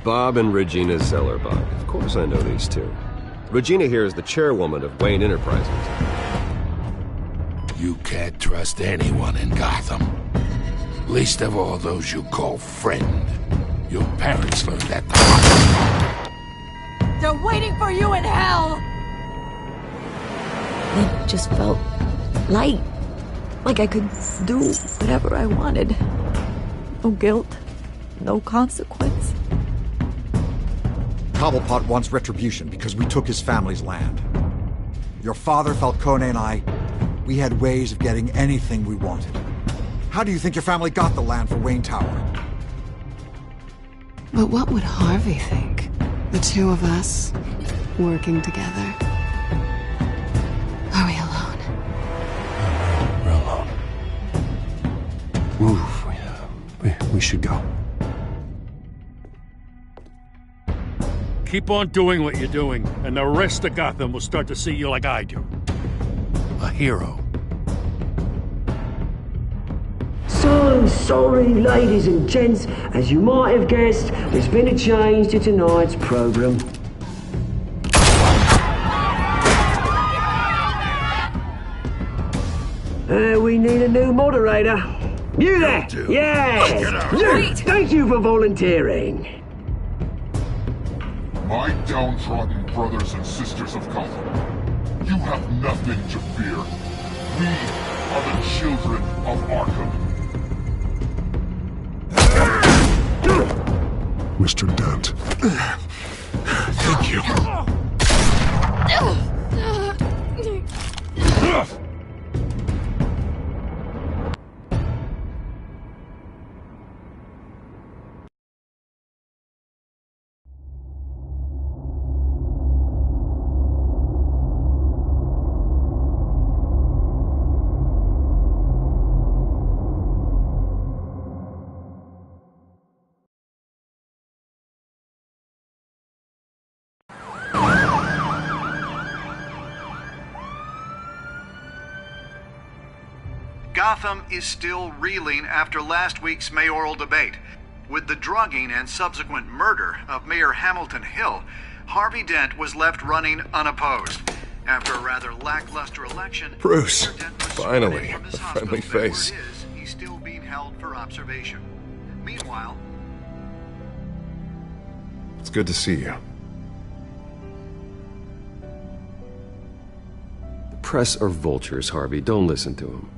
Bob and Regina Zellerbach. Of course I know these two. Regina here is the chairwoman of Wayne Enterprises. You can't trust anyone in Gotham. Least of all those you call friend. Your parents learned that the hard way. They're waiting for you in hell! It just felt light. Like I could do whatever I wanted. No guilt. No consequence. Cobblepot wants retribution because we took his family's land. Your father, Falcone, and I, we had ways of getting anything we wanted. How do you think your family got the land for Wayne Tower? But what would Harvey think? The two of us, working together. Are we alone? We're alone. Move. We should go. Keep on doing what you're doing, and the rest of Gotham will start to see you like I do. A hero. So sorry, ladies and gents. As you might have guessed, there's been a change to tonight's program. We need a new moderator. You there? Yes! Luke, thank you for volunteering. My downtrodden brothers and sisters of Gotham, you have nothing to fear. We are the children of Arkham. Mr. Dent. Thank you. Gotham is still reeling after last week's mayoral debate. With the drugging and subsequent murder of Mayor Hamilton Hill, Harvey Dent was left running unopposed. After a rather lackluster election, Bruce, Mayor Dent was finally, from his a friendly hospital bed face. where it is, he's still being held for observation. Meanwhile, It's good to see you. The press are vultures, Harvey. Don't listen to them.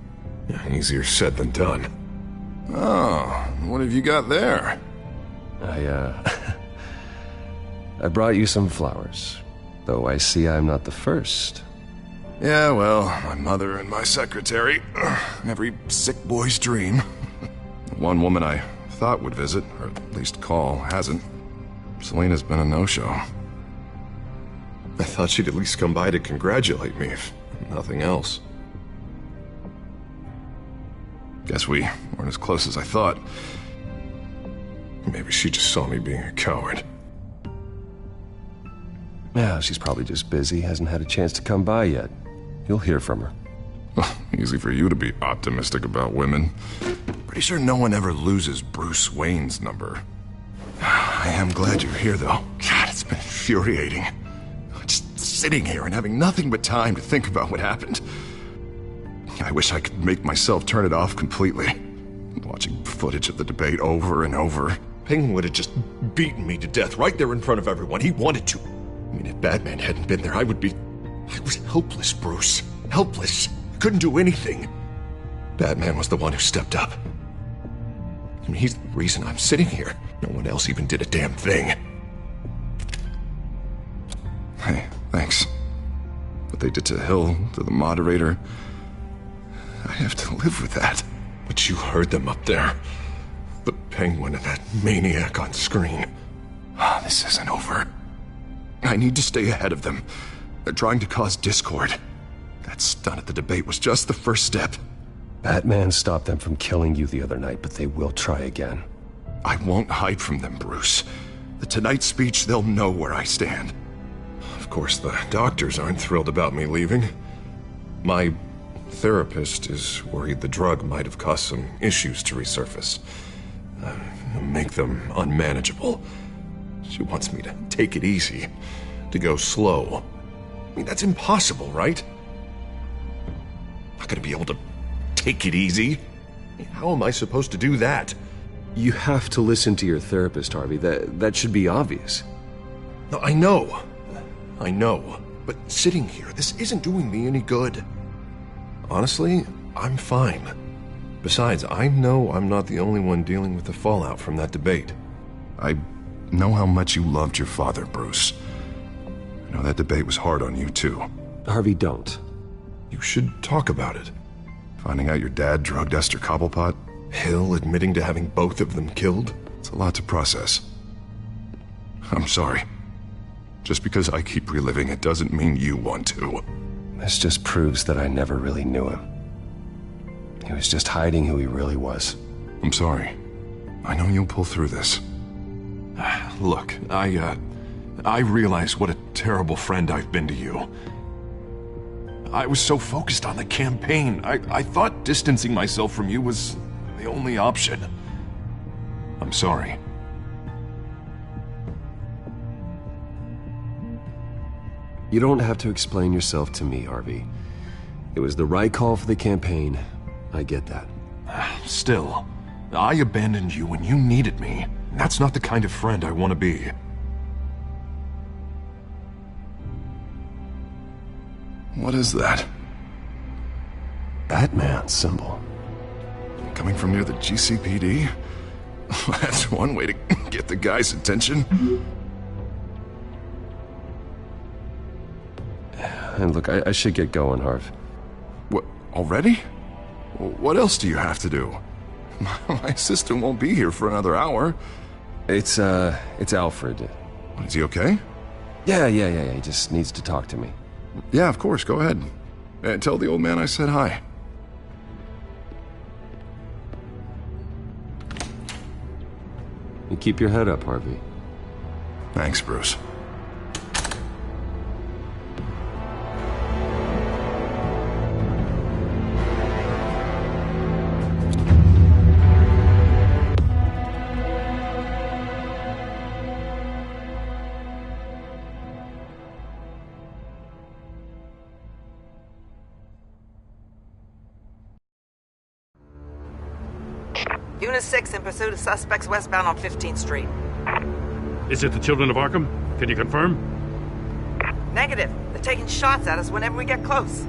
Easier said than done. Oh, what have you got there? I brought you some flowers. Though I see I'm not the first. Yeah, well, my mother and my secretary. Every sick boy's dream. One woman I thought would visit, or at least call, hasn't. Selena's been a no-show. I thought she'd at least come by to congratulate me, if nothing else. Guess we weren't as close as I thought. Maybe she just saw me being a coward. Yeah, she's probably just busy, hasn't had a chance to come by yet. You'll hear from her. Easy for you to be optimistic about women. Pretty sure no one ever loses Bruce Wayne's number. I am glad you're here, though. God, it's been infuriating. Just sitting here and having nothing but time to think about what happened. I wish I could make myself turn it off completely. Watching footage of the debate over and over. Penguin would have just beaten me to death right there in front of everyone. He wanted to. I mean, if Batman hadn't been there, I was helpless, Bruce. Helpless. Couldn't do anything. Batman was the one who stepped up. I mean, he's the reason I'm sitting here. No one else even did a damn thing. Hey, thanks. What they did to Hill, to the moderator, I have to live with that. But you heard them up there. The Penguin and that maniac on screen. This isn't over. I need to stay ahead of them. They're trying to cause discord. That stunt at the debate was just the first step. Batman stopped them from killing you the other night, but they will try again. I won't hide from them, Bruce. The Tonight Speech, they'll know where I stand. Of course, the doctors aren't thrilled about me leaving. My therapist is worried the drug might have caused some issues to resurface. Make them unmanageable. She wants me to take it easy, to go slow. I mean, that's impossible, right? I'm not gonna be able to take it easy. I mean, how am I supposed to do that? You have to listen to your therapist, Harvey. That should be obvious. No, I know. But sitting here, this isn't doing me any good. Honestly, I'm fine. Besides, I know I'm not the only one dealing with the fallout from that debate. I know how much you loved your father, Bruce. I know that debate was hard on you, too. Harvey, don't. You should talk about it. Finding out your dad drugged Esther Cobblepot? Hill admitting to having both of them killed? It's a lot to process. I'm sorry. Just because I keep reliving it doesn't mean you want to. This just proves that I never really knew him. He was just hiding who he really was. I'm sorry. I know you'll pull through this. Look, I realize what a terrible friend I've been to you. I was so focused on the campaign. I thought distancing myself from you was the only option. I'm sorry. You don't have to explain yourself to me, Harvey. It was the right call for the campaign. I get that. Still, I abandoned you when you needed me. That's not the kind of friend I want to be. What is that? Batman symbol. Coming from near the GCPD? That's one way to get the guy's attention. And look, I should get going, Harv. What, already? What else do you have to do? My assistant won't be here for another hour. It's Alfred. Is he okay? Yeah, he just needs to talk to me. Yeah, of course, go ahead. Tell the old man I said hi. You keep your head up, Harvey. Thanks, Bruce. Unit 6 in pursuit of suspects westbound on 15th Street. Is it the Children of Arkham? Can you confirm? Negative. They're taking shots at us whenever we get close.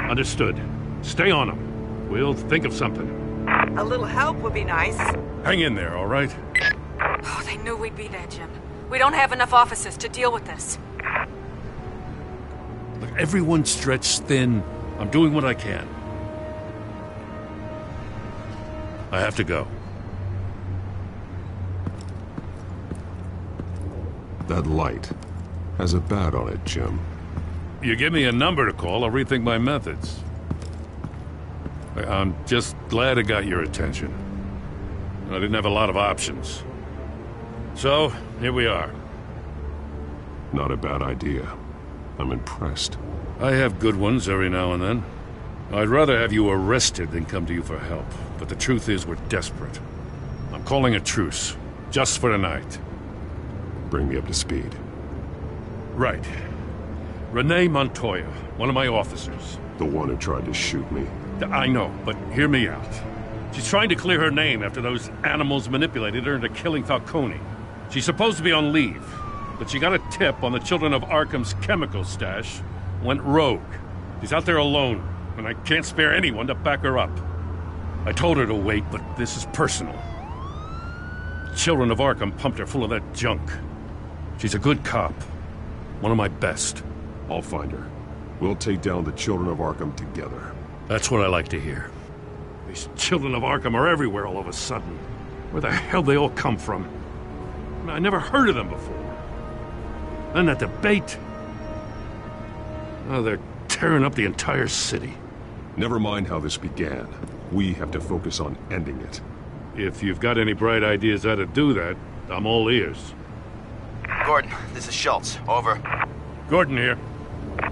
Understood. Stay on them. We'll think of something. A little help would be nice. Hang in there, all right? Oh, they knew we'd be there, Jim. We don't have enough officers to deal with this. Look, everyone's stretched thin. I'm doing what I can. I have to go. That light has a bat on it, Jim. You give me a number to call, I'll rethink my methods. I'm just glad it got your attention. I didn't have a lot of options. So, here we are. Not a bad idea. I'm impressed. I have good ones every now and then. I'd rather have you arrested than come to you for help. But the truth is, we're desperate. I'm calling a truce. Just for tonight. Bring me up to speed. Right. Renee Montoya, one of my officers. The one who tried to shoot me. I know, but hear me out. She's trying to clear her name after those animals manipulated her into killing Falcone. She's supposed to be on leave, but she got a tip on the Children of Arkham's chemical stash, went rogue. She's out there alone, and I can't spare anyone to back her up. I told her to wait, but this is personal. Children of Arkham pumped her full of that junk. She's a good cop. One of my best. I'll find her. We'll take down the Children of Arkham together. That's what I like to hear. These Children of Arkham are everywhere all of a sudden. Where the hell they all come from? I never heard of them before. Then that debate. Oh, they're tearing up the entire city. Never mind how this began. We have to focus on ending it. If you've got any bright ideas how to do that, I'm all ears. Gordon, this is Schultz. Over. Gordon here.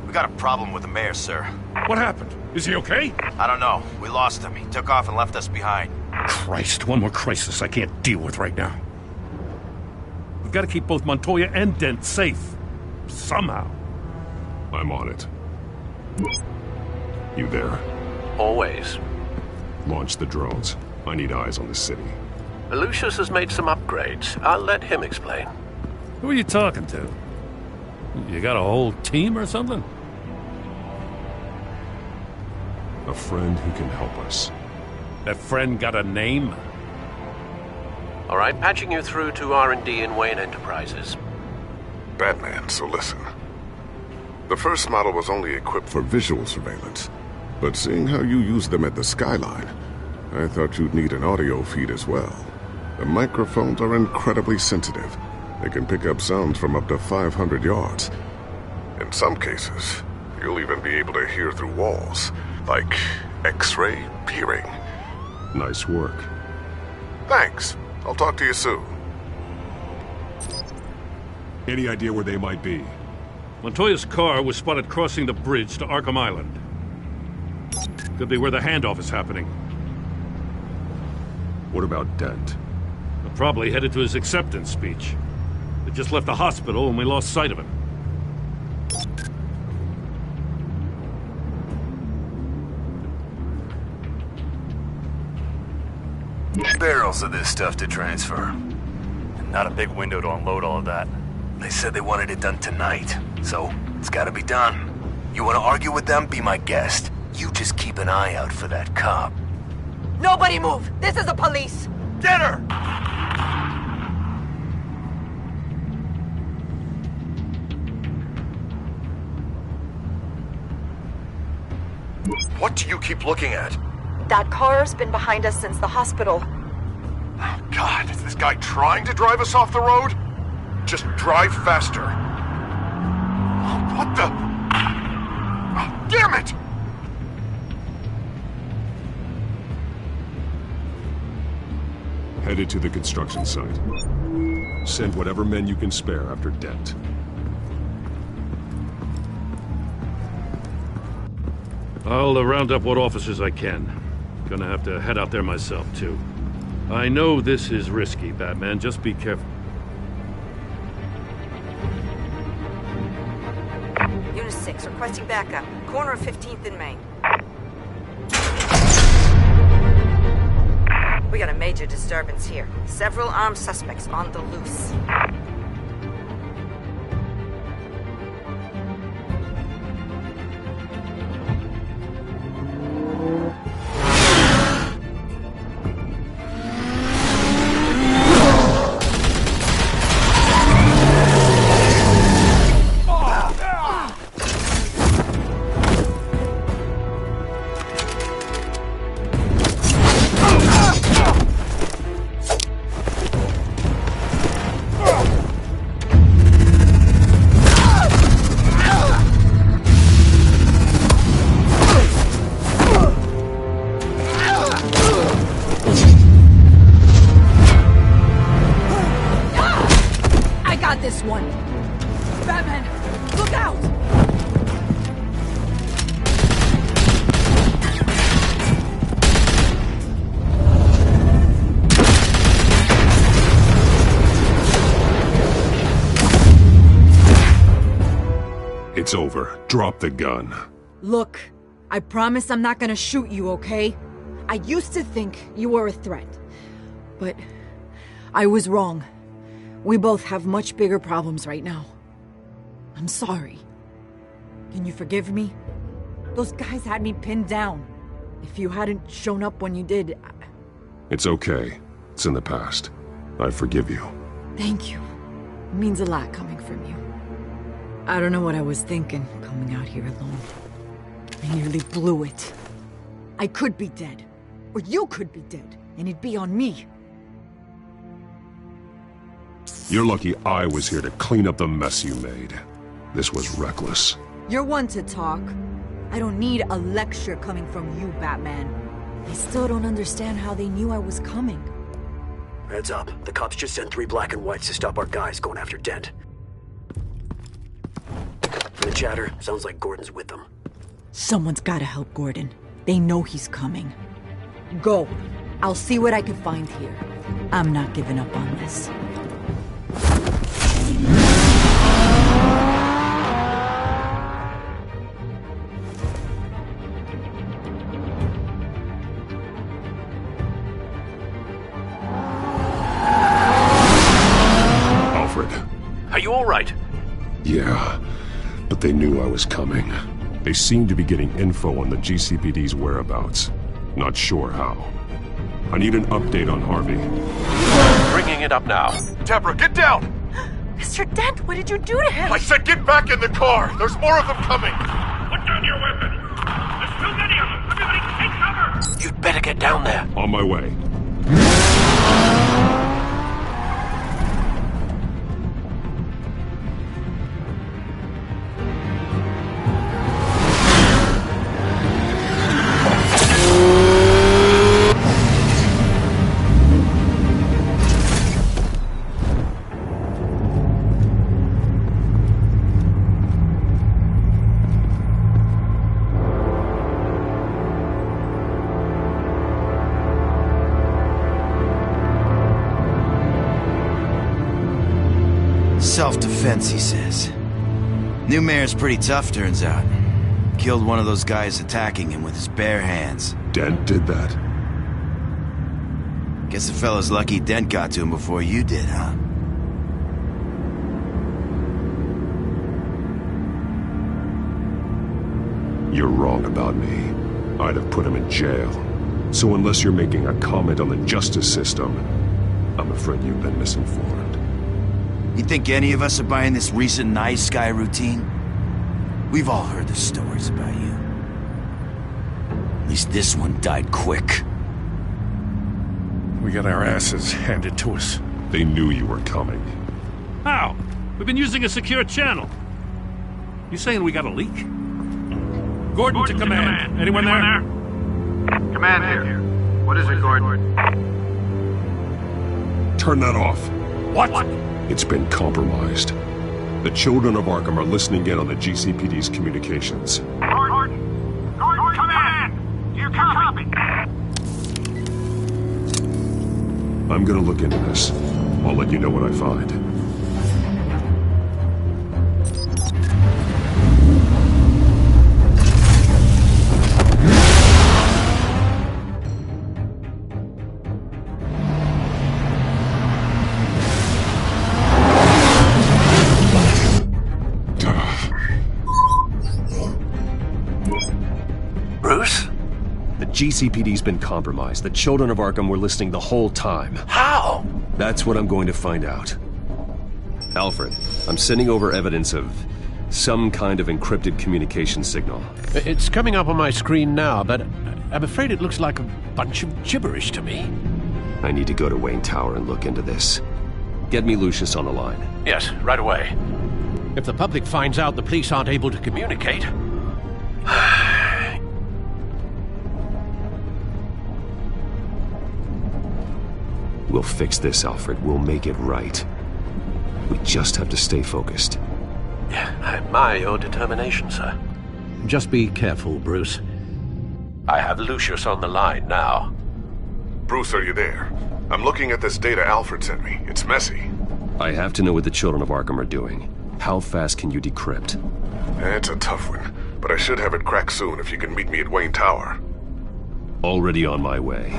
We got a problem with the mayor, sir. What happened? Is he okay? I don't know. We lost him. He took off and left us behind. Christ, one more crisis I can't deal with right now. We've got to keep both Montoya and Dent safe. Somehow. I'm on it. You there? Always. Launch the drones. I need eyes on the city. Lucius has made some upgrades. I'll let him explain. Who are you talking to? You got a whole team or something? A friend who can help us. That friend got a name? All right, patching you through to R&D in Wayne Enterprises. Batman, so listen. The first model was only equipped for visual surveillance, but seeing how you use them at the skyline, I thought you'd need an audio feed as well. The microphones are incredibly sensitive. They can pick up sounds from up to 500 yards. In some cases, you'll even be able to hear through walls, like X-ray peering. Nice work. Thanks. I'll talk to you soon. Any idea where they might be? Montoya's car was spotted crossing the bridge to Arkham Island. Could be where the handoff is happening. What about Dent? They're probably headed to his acceptance speech. They just left the hospital and we lost sight of him. Barrels of this stuff to transfer. And not a big window to unload all of that. They said they wanted it done tonight, so it's gotta be done. You wanna argue with them? Be my guest. You just keep an eye out for that cop. Nobody move! This is the police! Get her! What do you keep looking at? That car's been behind us since the hospital. Oh, God, is this guy trying to drive us off the road? Just drive faster. What the? Oh, damn it! Headed to the construction site. Send whatever men you can spare after Dent. I'll round up what officers I can. Gonna have to head out there myself, too. I know this is risky, Batman. Just be careful. Unit 6, requesting backup. Corner of 15th and Main. We got a major disturbance here. Several armed suspects on the loose. This one. Batman, look out! It's over. Drop the gun. Look, I promise I'm not gonna shoot you, okay? I used to think you were a threat, but I was wrong. We both have much bigger problems right now. I'm sorry. Can you forgive me? Those guys had me pinned down. If you hadn't shown up when you did... It's okay. It's in the past. I forgive you. Thank you. It means a lot coming from you. I don't know what I was thinking, coming out here alone. I nearly blew it. I could be dead. Or you could be dead, and it'd be on me. You're lucky I was here to clean up the mess you made. This was reckless. You're one to talk. I don't need a lecture coming from you, Batman. I still don't understand how they knew I was coming. Heads up. The cops just sent 3 black and whites to stop our guys going after Dent. From the chatter, sounds like Gordon's with them. Someone's gotta help Gordon. They know he's coming. Go. I'll see what I can find here. I'm not giving up on this. Are you all right? Yeah, but they knew I was coming. They seem to be getting info on the GCPD's whereabouts. Not sure how. I need an update on Harvey. Bringing it up now. Deborah, get down! Mr. Dent, what did you do to him? I said get back in the car! There's more of them coming! Put down your weapon! There's too many of them! Everybody take cover! You'd better get down there. On my way. Self-defense, he says. New mayor's pretty tough, turns out. Killed one of those guys attacking him with his bare hands. Dent did that? Guess the fella's lucky Dent got to him before you did, huh? You're wrong about me. I'd have put him in jail. So unless you're making a comment on the justice system, I'm afraid you've been misinformed. You think any of us are buying this recent nice guy routine? We've all heard the stories about you. At least this one died quick. We got our asses handed to us. They knew you were coming. How? We've been using a secure channel. You saying we got a leak? Gordon to command. Anyone there? Command here. What is it, Gordon? Turn that off. What? It's been compromised. The children of Arkham are listening in on the GCPD's communications. Gordon, command! Do you copy? I'm gonna look into this. I'll let you know what I find. GCPD's been compromised. The children of Arkham were listening the whole time. How? That's what I'm going to find out. Alfred, I'm sending over evidence of some kind of encrypted communication signal. It's coming up on my screen now, but I'm afraid it looks like a bunch of gibberish to me. I need to go to Wayne Tower and look into this. Get me Lucius on the line. Yes, right away. If the public finds out the police aren't able to communicate... We'll fix this, Alfred. We'll make it right. We just have to stay focused. I admire your determination, sir. Just be careful, Bruce. I have Lucius on the line now. Bruce, are you there? I'm looking at this data Alfred sent me. It's messy. I have to know what the children of Arkham are doing. How fast can you decrypt? It's a tough one, but I should have it cracked soon if you can meet me at Wayne Tower. Already on my way.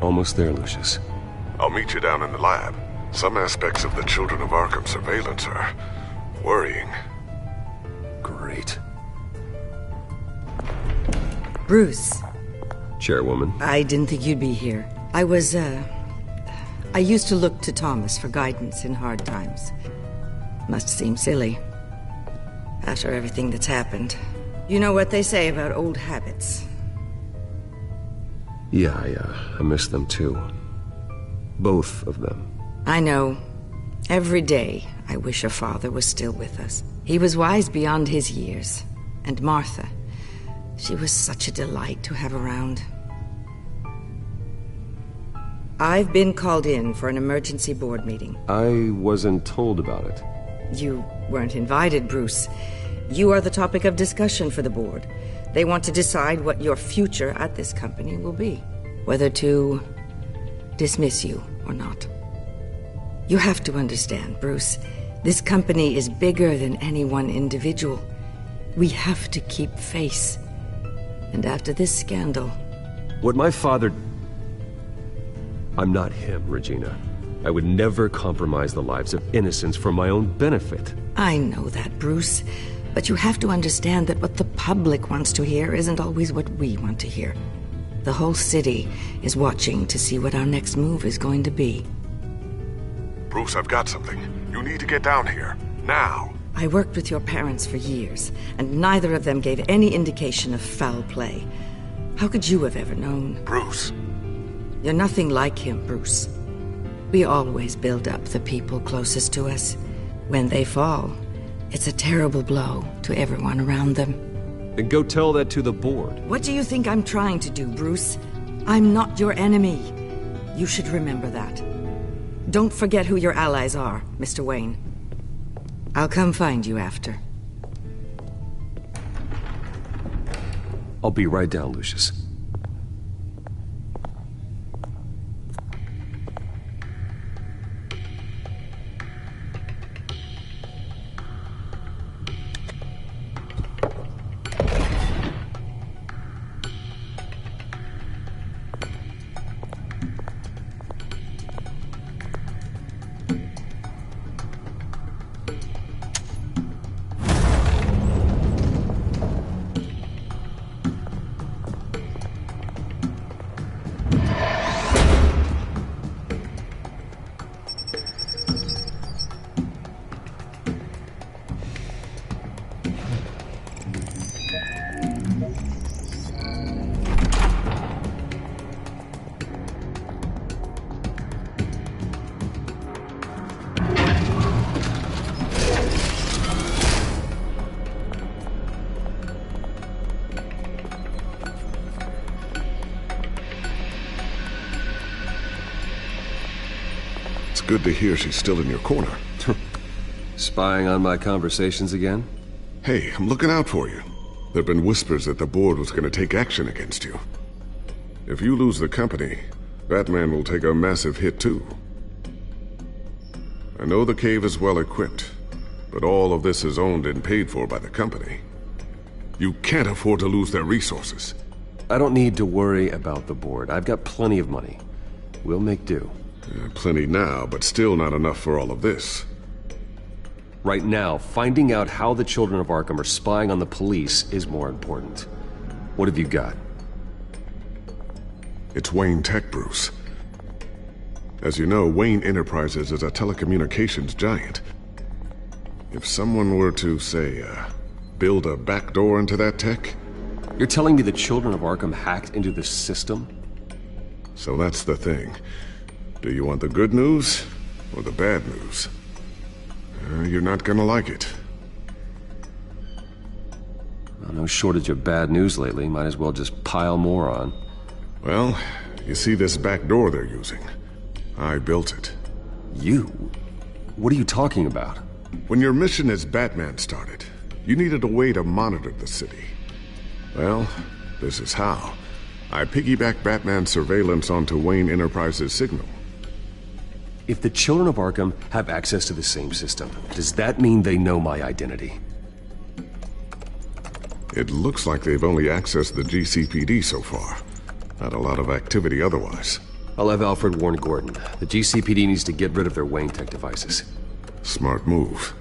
Almost there, Lucius. I'll meet you down in the lab. Some aspects of the Children of Arkham surveillance are worrying. Great. Bruce. Chairwoman. I didn't think you'd be here. I used to look to Thomas for guidance in hard times. Must seem silly. After everything that's happened. You know what they say about old habits. Yeah, I miss them too. Both of them. I know. Every day, I wish your father was still with us. He was wise beyond his years. And Martha, she was such a delight to have around. I've been called in for an emergency board meeting. I wasn't told about it. You weren't invited, Bruce. You are the topic of discussion for the board. They want to decide what your future at this company will be. Whether to dismiss you or not. You have to understand, Bruce. This company is bigger than any one individual. We have to keep face. And after this scandal... What my father... I'm not him, Regina. I would never compromise the lives of innocents for my own benefit. I know that, Bruce. But you have to understand that what the public wants to hear isn't always what we want to hear. The whole city is watching to see what our next move is going to be. Bruce, I've got something. You need to get down here. Now. I worked with your parents for years, and neither of them gave any indication of foul play. How could you have ever known? Bruce. You're nothing like him, Bruce. We always build up the people closest to us. When they fall, it's a terrible blow to everyone around them. Then go tell that to the board. What do you think I'm trying to do, Bruce? I'm not your enemy. You should remember that. Don't forget who your allies are, Mr. Wayne. I'll come find you after. I'll be right down, Lucius. Good to hear she's still in your corner. Spying on my conversations again? Hey, I'm looking out for you. There've been whispers that the board was going to take action against you. If you lose the company, Batman will take a massive hit too. I know the cave is well equipped, but all of this is owned and paid for by the company. You can't afford to lose their resources. I don't need to worry about the board. I've got plenty of money. We'll make do. Plenty now, but still not enough for all of this. Right now, finding out how the children of Arkham are spying on the police is more important. What have you got? It's Wayne Tech, Bruce. As you know, Wayne Enterprises is a telecommunications giant. If someone were to, say, build a backdoor into that tech... You're telling me the children of Arkham hacked into the system? So that's the thing. Do you want the good news or the bad news? You're not gonna like it. Well, no shortage of bad news lately. Might as well just pile more on. Well, you see this back door they're using? I built it. You? What are you talking about? When your mission as Batman started, you needed a way to monitor the city. Well, this is how. I piggybacked Batman's surveillance onto Wayne Enterprises' signal. If the children of Arkham have access to the same system, does that mean they know my identity? It looks like they've only accessed the GCPD so far. Not a lot of activity otherwise. I'll have Alfred warn Gordon. The GCPD needs to get rid of their Wayne Tech devices. Smart move.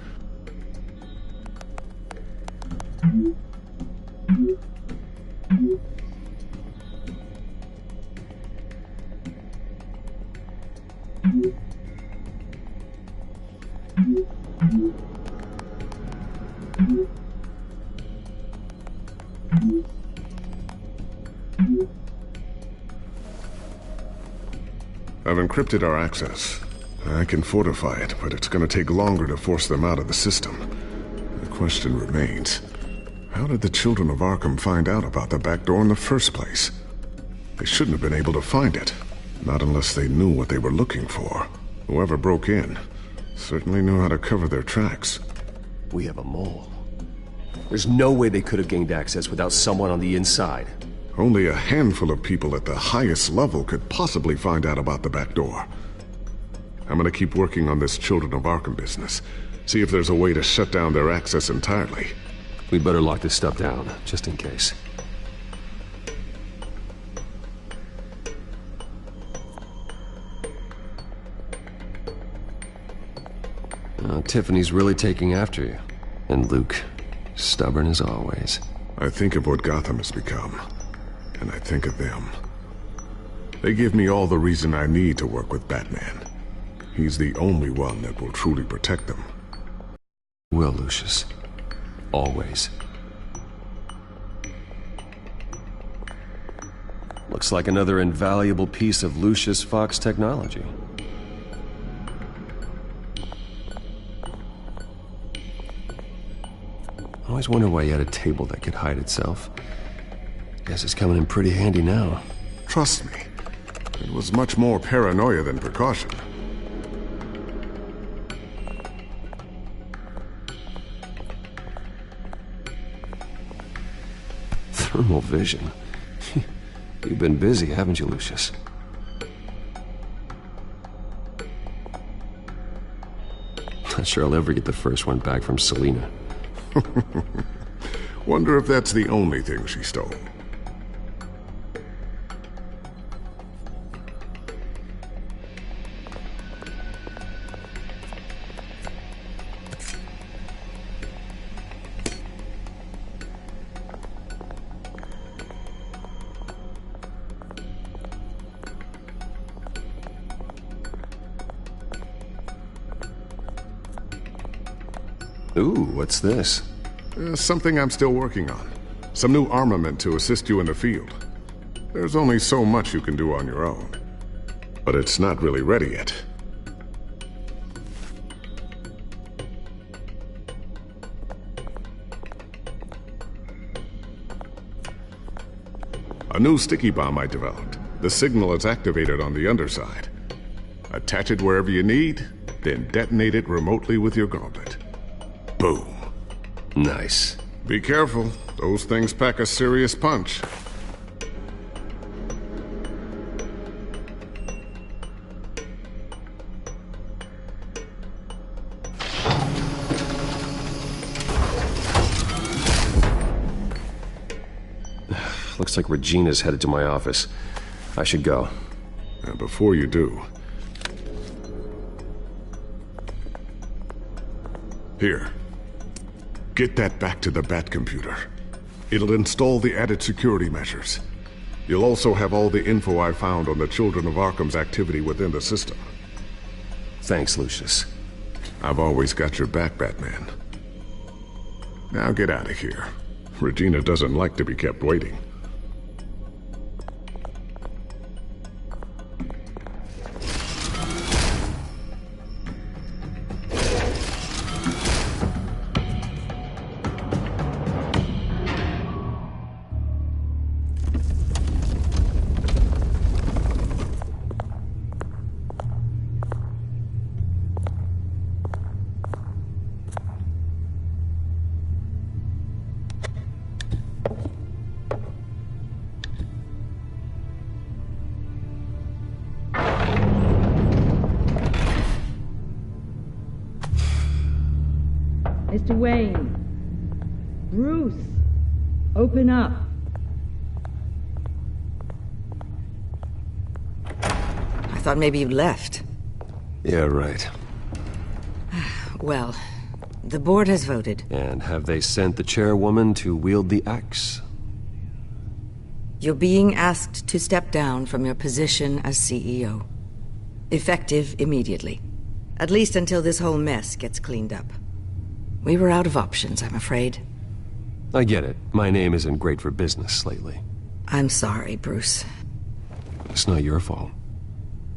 I've encrypted our access. I can fortify it, but it's gonna take longer to force them out of the system. The question remains, how did the children of Arkham find out about the back door in the first place? They shouldn't have been able to find it. Not unless they knew what they were looking for. Whoever broke in certainly knew how to cover their tracks. We have a mole. There's no way they could have gained access without someone on the inside. Only a handful of people at the highest level could possibly find out about the back door. I'm gonna keep working on this Children of Arkham business. See if there's a way to shut down their access entirely. We'd better lock this stuff down, just in case. Tiffany's really taking after you. And Luke, stubborn as always. I think of what Gotham has become, and I think of them. They give me all the reason I need to work with Batman. He's the only one that will truly protect them. Will, Lucius. Always. Looks like another invaluable piece of Lucius Fox technology. I always wonder why he had a table that could hide itself. Guess it's coming in pretty handy now. Trust me, it was much more paranoia than precaution. Thermal vision. You've been busy, haven't you, Lucius? Not sure I'll ever get the first one back from Selina. Wonder if that's the only thing she stole. Ooh, what's this? Something I'm still working on. Some new armament to assist you in the field. There's only so much you can do on your own. But it's not really ready yet. A new sticky bomb I developed. The signal is activated on the underside. Attach it wherever you need, then detonate it remotely with your gauntlet. Boom. Nice. Be careful. Those things pack a serious punch. Looks like Regina's headed to my office. I should go. And before you do... Here. Get that back to the Bat computer. It'll install the added security measures. You'll also have all the info I found on the Children of Arkham's activity within the system. Thanks, Lucius. I've always got your back, Batman. Now get out of here. Regina doesn't like to be kept waiting. Mr. Wayne. Bruce. Open up. I thought maybe you left. Yeah, right. Well, the board has voted. And have they sent the chairwoman to wield the axe? You're being asked to step down from your position as CEO. Effective immediately. At least until this whole mess gets cleaned up. We were out of options, I'm afraid. I get it. My name isn't great for business lately. I'm sorry, Bruce. It's not your fault.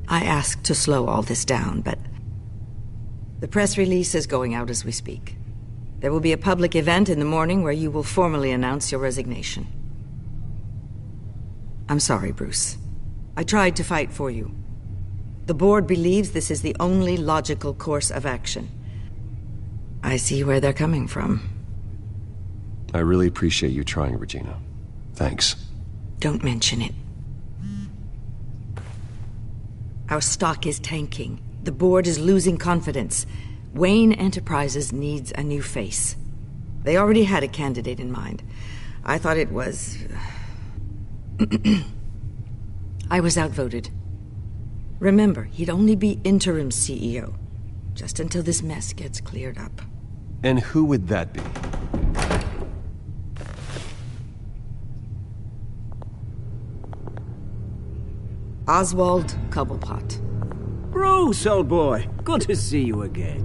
I asked to slow all this down, but the press release is going out as we speak. There will be a public event in the morning where you will formally announce your resignation. I'm sorry, Bruce. I tried to fight for you. The board believes this is the only logical course of action. I see where they're coming from. I really appreciate you trying, Regina. Thanks. Don't mention it. Our stock is tanking. The board is losing confidence. Wayne Enterprises needs a new face. They already had a candidate in mind. I thought it was... I was outvoted. Remember, he'd only be interim CEO, just until this mess gets cleared up. And who would that be? Oswald Cobblepot. Bruce, old boy. Good to see you again.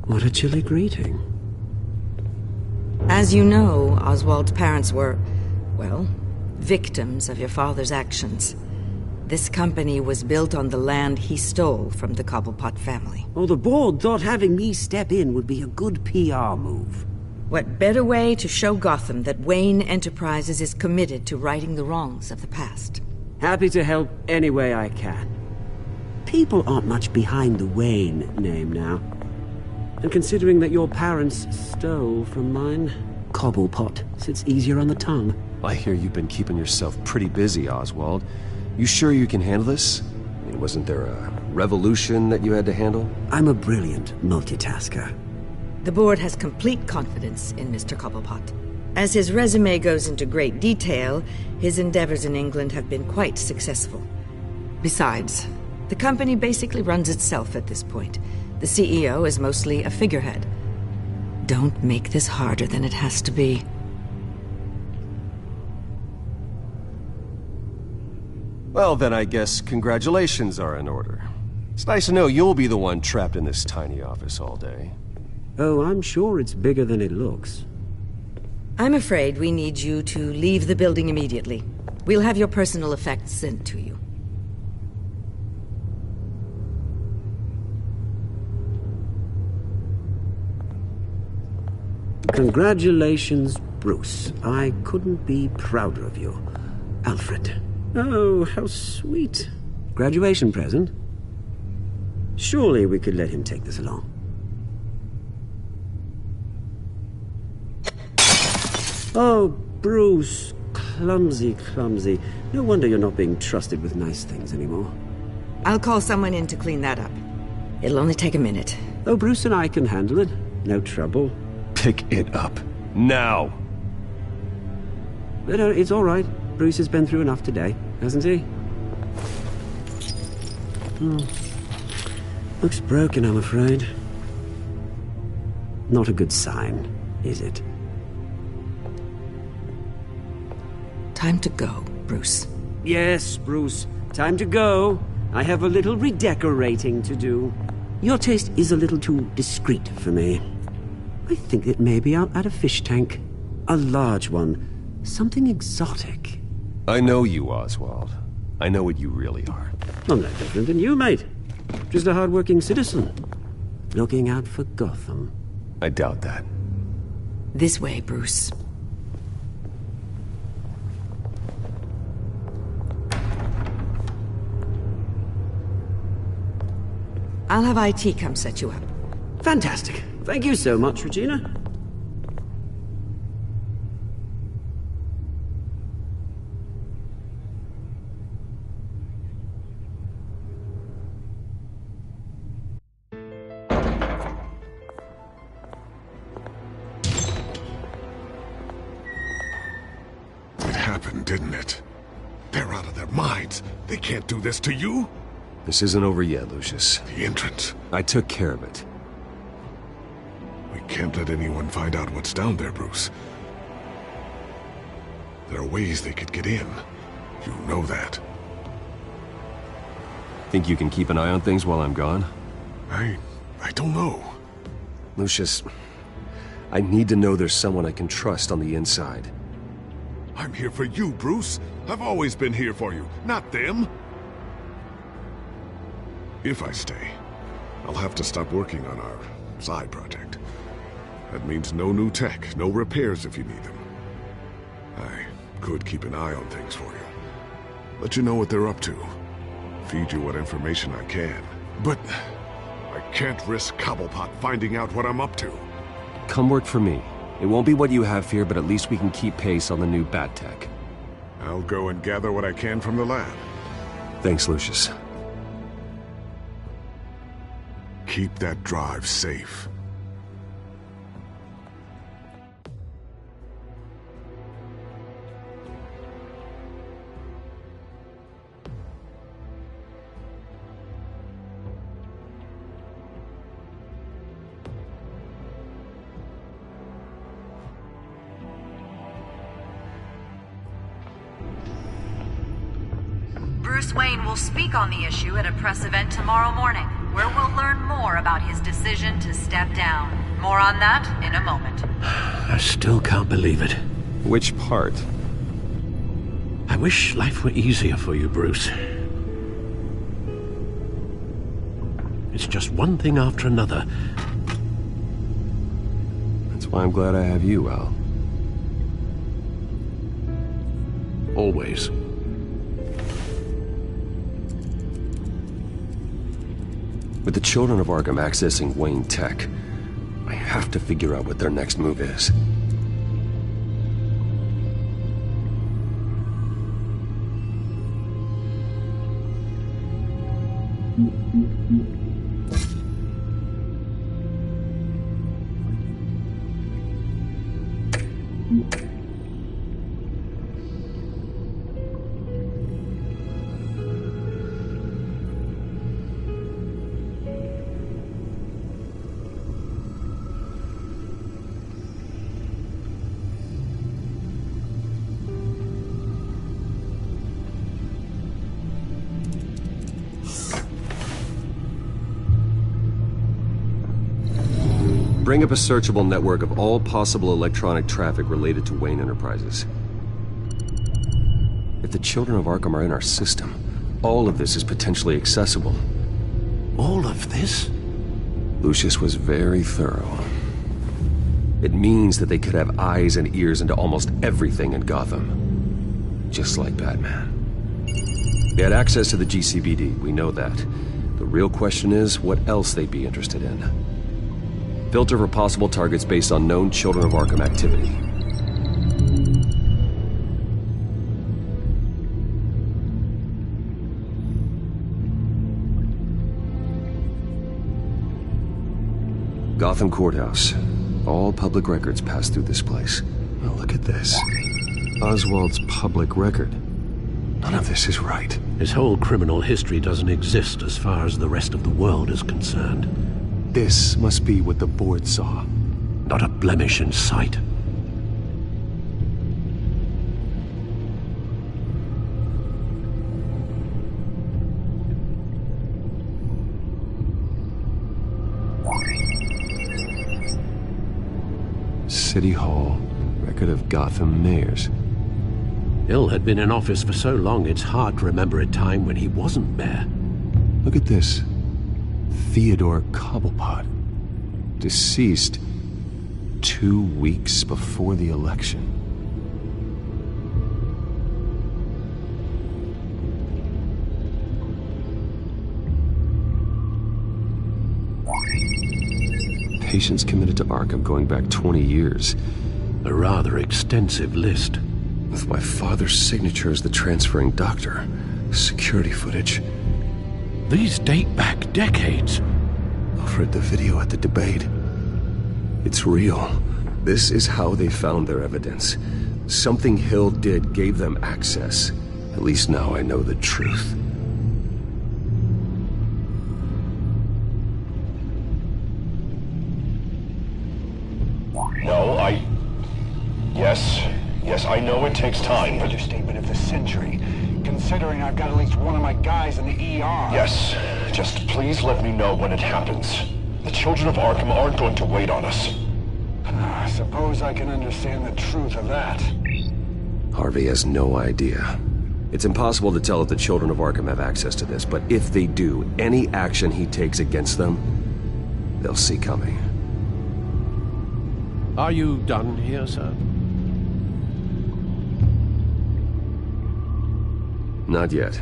What a chilly greeting. As you know, Oswald's parents were, well, victims of your father's actions. This company was built on the land he stole from the Cobblepot family. Oh, the board thought having me step in would be a good PR move. What better way to show Gotham that Wayne Enterprises is committed to righting the wrongs of the past? Happy to help any way I can. People aren't much behind the Wayne name now. And considering that your parents stole from mine, Cobblepot sits easier on the tongue. I hear you've been keeping yourself pretty busy, Oswald. You sure you can handle this? I mean, wasn't there a revolution that you had to handle? I'm a brilliant multitasker. The board has complete confidence in Mr. Cobblepot. As his resume goes into great detail, his endeavors in England have been quite successful. Besides, the company basically runs itself at this point. The CEO is mostly a figurehead. Don't make this harder than it has to be. Well, then I guess congratulations are in order. It's nice to know you'll be the one trapped in this tiny office all day. Oh, I'm sure it's bigger than it looks. I'm afraid we need you to leave the building immediately. We'll have your personal effects sent to you. Congratulations, Bruce. I couldn't be prouder of you. Alfred. Oh, how sweet. Graduation present? Surely we could let him take this along. Oh, Bruce. Clumsy, clumsy. No wonder you're not being trusted with nice things anymore. I'll call someone in to clean that up. It'll only take a minute. Oh, Bruce and I can handle it. No trouble. Pick it up. Now! But it's all right. Bruce has been through enough today, hasn't he? Looks broken, I'm afraid. Not a good sign, is it? Time to go, Bruce. Yes, Bruce. Time to go. I have a little redecorating to do. Your taste is a little too discreet for me. I think that maybe I'll add a fish tank. A large one. Something exotic. I know you, Oswald. I know what you really are. I'm no different than you, mate. Just a hard-working citizen. Looking out for Gotham. I doubt that. This way, Bruce. I'll have IT come set you up. Fantastic. Thank you so much, Regina. It happened, didn't it? They're out of their minds. They can't do this to you. This isn't over yet, Lucius. The entrance. I took care of it. We can't let anyone find out what's down there, Bruce. There are ways they could get in. You know that. Think you can keep an eye on things while I'm gone? I don't know. Lucius, I need to know there's someone I can trust on the inside. I'm here for you, Bruce. I've always been here for you, not them. If I stay, I'll have to stop working on our side project. That means no new tech, no repairs if you need them. I could keep an eye on things for you. Let you know what they're up to. Feed you what information I can. But I can't risk Cobblepot finding out what I'm up to. Come work for me. It won't be what you have here, but at least we can keep pace on the new bat tech. I'll go and gather what I can from the lab. Thanks, Lucius. Keep that drive safe. Bruce Wayne will speak on the issue at a press event tomorrow morning, where we'll learn more about his decision to step down. More on that in a moment. I still can't believe it. Which part? I wish life were easier for you, Bruce. It's just one thing after another. That's why I'm glad I have you, Al. Always. With the children of Arkham accessing Wayne Tech, I have to figure out what their next move is. Bring up a searchable network of all possible electronic traffic related to Wayne Enterprises. If the children of Arkham are in our system, all of this is potentially accessible. All of this? Lucius was very thorough. It means that they could have eyes and ears into almost everything in Gotham. Just like Batman. They had access to the GCPD, we know that. The real question is, what else they'd be interested in. Filter for possible targets based on known Children of Arkham activity. Gotham Courthouse. All public records pass through this place. Oh, look at this. Oswald's public record. None of this is right. His whole criminal history doesn't exist as far as the rest of the world is concerned. This must be what the board saw. Not a blemish in sight. City Hall, record of Gotham mayors. Hill had been in office for so long, it's hard to remember a time when he wasn't mayor. Look at this. Theodore Cobblepot. Deceased 2 weeks before the election. Patients committed to Arkham going back 20 years. A rather extensive list. With my father's signature as the transferring doctor. Security footage. These date back decades. I've read the video at the debate. It's real. This is how they found their evidence. Something Hill did gave them access. At least now I know the truth. No, Yes, I know it takes time, but... Understatement of the century. Considering I've got at least one of my guys in the ER. Yes, just please let me know when it happens. The children of Arkham aren't going to wait on us. I suppose I can understand the truth of that. Harvey has no idea. It's impossible to tell if the children of Arkham have access to this, but if they do, any action he takes against them, they'll see coming. Are you done here, sir? Not yet.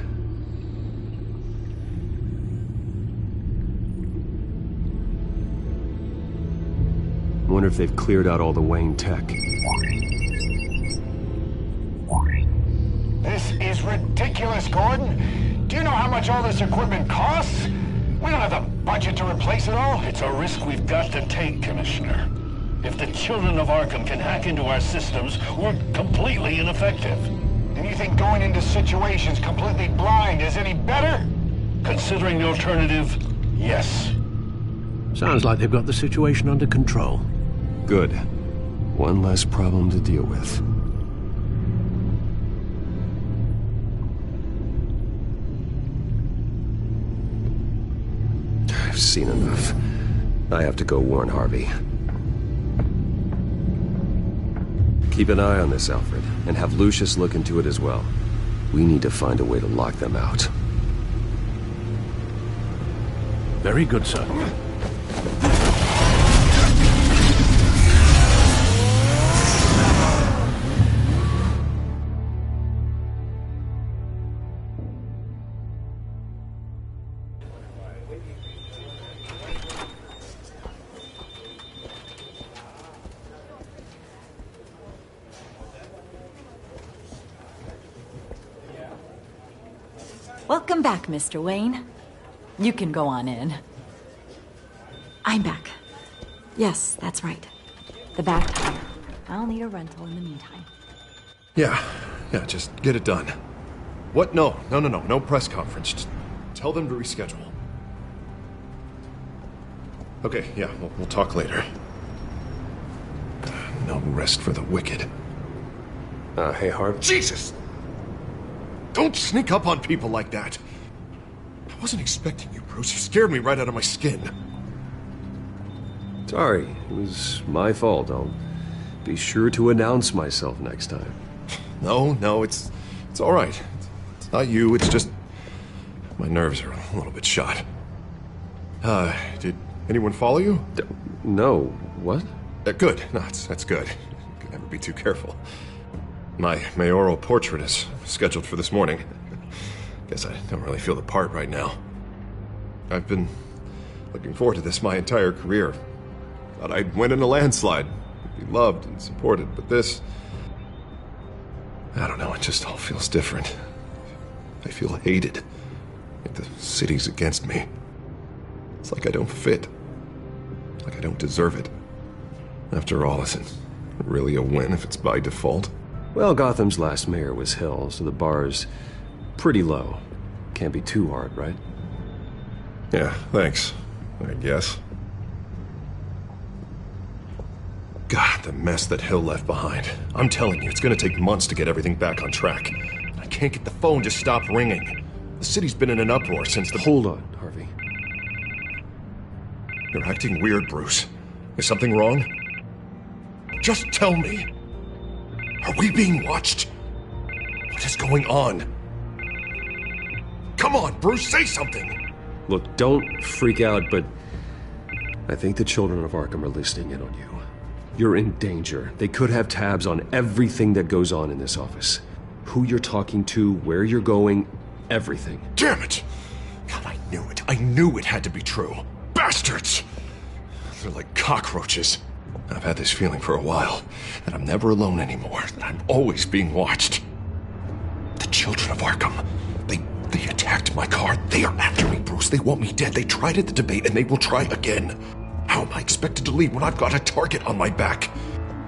I wonder if they've cleared out all the Wayne tech. This is ridiculous, Gordon. Do you know how much all this equipment costs? We don't have the budget to replace it all. It's a risk we've got to take, Commissioner. If the children of Arkham can hack into our systems, we're completely ineffective. And you think going into situations completely blind is any better? Considering the alternative, yes. Sounds like they've got the situation under control. Good. One less problem to deal with. I've seen enough. I have to go warn Harvey. Keep an eye on this, Alfred, and have Lucius look into it as well. We need to find a way to lock them out. Very good, sir. Welcome back, Mr. Wayne. You can go on in. I'm back. Yes, that's right. The back tire. I'll need a rental in the meantime. Yeah, just get it done. What? No press conference. Just tell them to reschedule. Okay, yeah, we'll talk later. No rest for the wicked. Hey, Harv. Jesus! Don't sneak up on people like that. I wasn't expecting you, Bruce. You scared me right out of my skin. Sorry, it was my fault. I'll be sure to announce myself next time. No, it's all right. It's not you, it's just my nerves are a little bit shot. Did anyone follow you? No. What? Good. No, that's good. You can never be too careful. My Mayoral Portrait is scheduled for this morning. Guess I don't really feel the part right now. I've been looking forward to this my entire career. Thought I'd win in a landslide, be loved and supported, but this... I don't know, it just all feels different. I feel hated. Like the city's against me. It's like I don't fit. Like I don't deserve it. After all, isn't it really a win if it's by default? Well, Gotham's last mayor was Hill, so the bar's pretty low. Can't be too hard, right? Yeah, thanks, I guess. God, the mess that Hill left behind. I'm telling you, it's gonna take months to get everything back on track. I can't get the phone to stop ringing. The city's been in an uproar since the... Hold on, Harvey. You're acting weird, Bruce. Is something wrong? Just tell me. Are we being watched? What is going on? Come on, Bruce, say something! Look, don't freak out, but I think the children of Arkham are listening in on you. You're in danger. They could have tabs on everything that goes on in this office. Who you're talking to, where you're going, everything. Damn it! God, I knew it. I knew it had to be true. Bastards! They're like cockroaches. I've had this feeling for a while, that I'm never alone anymore, that I'm always being watched. The children of Arkham, they attacked my car. They are after me, Bruce. They want me dead. They tried at the debate, and they will try again. How am I expected to leave when I've got a target on my back?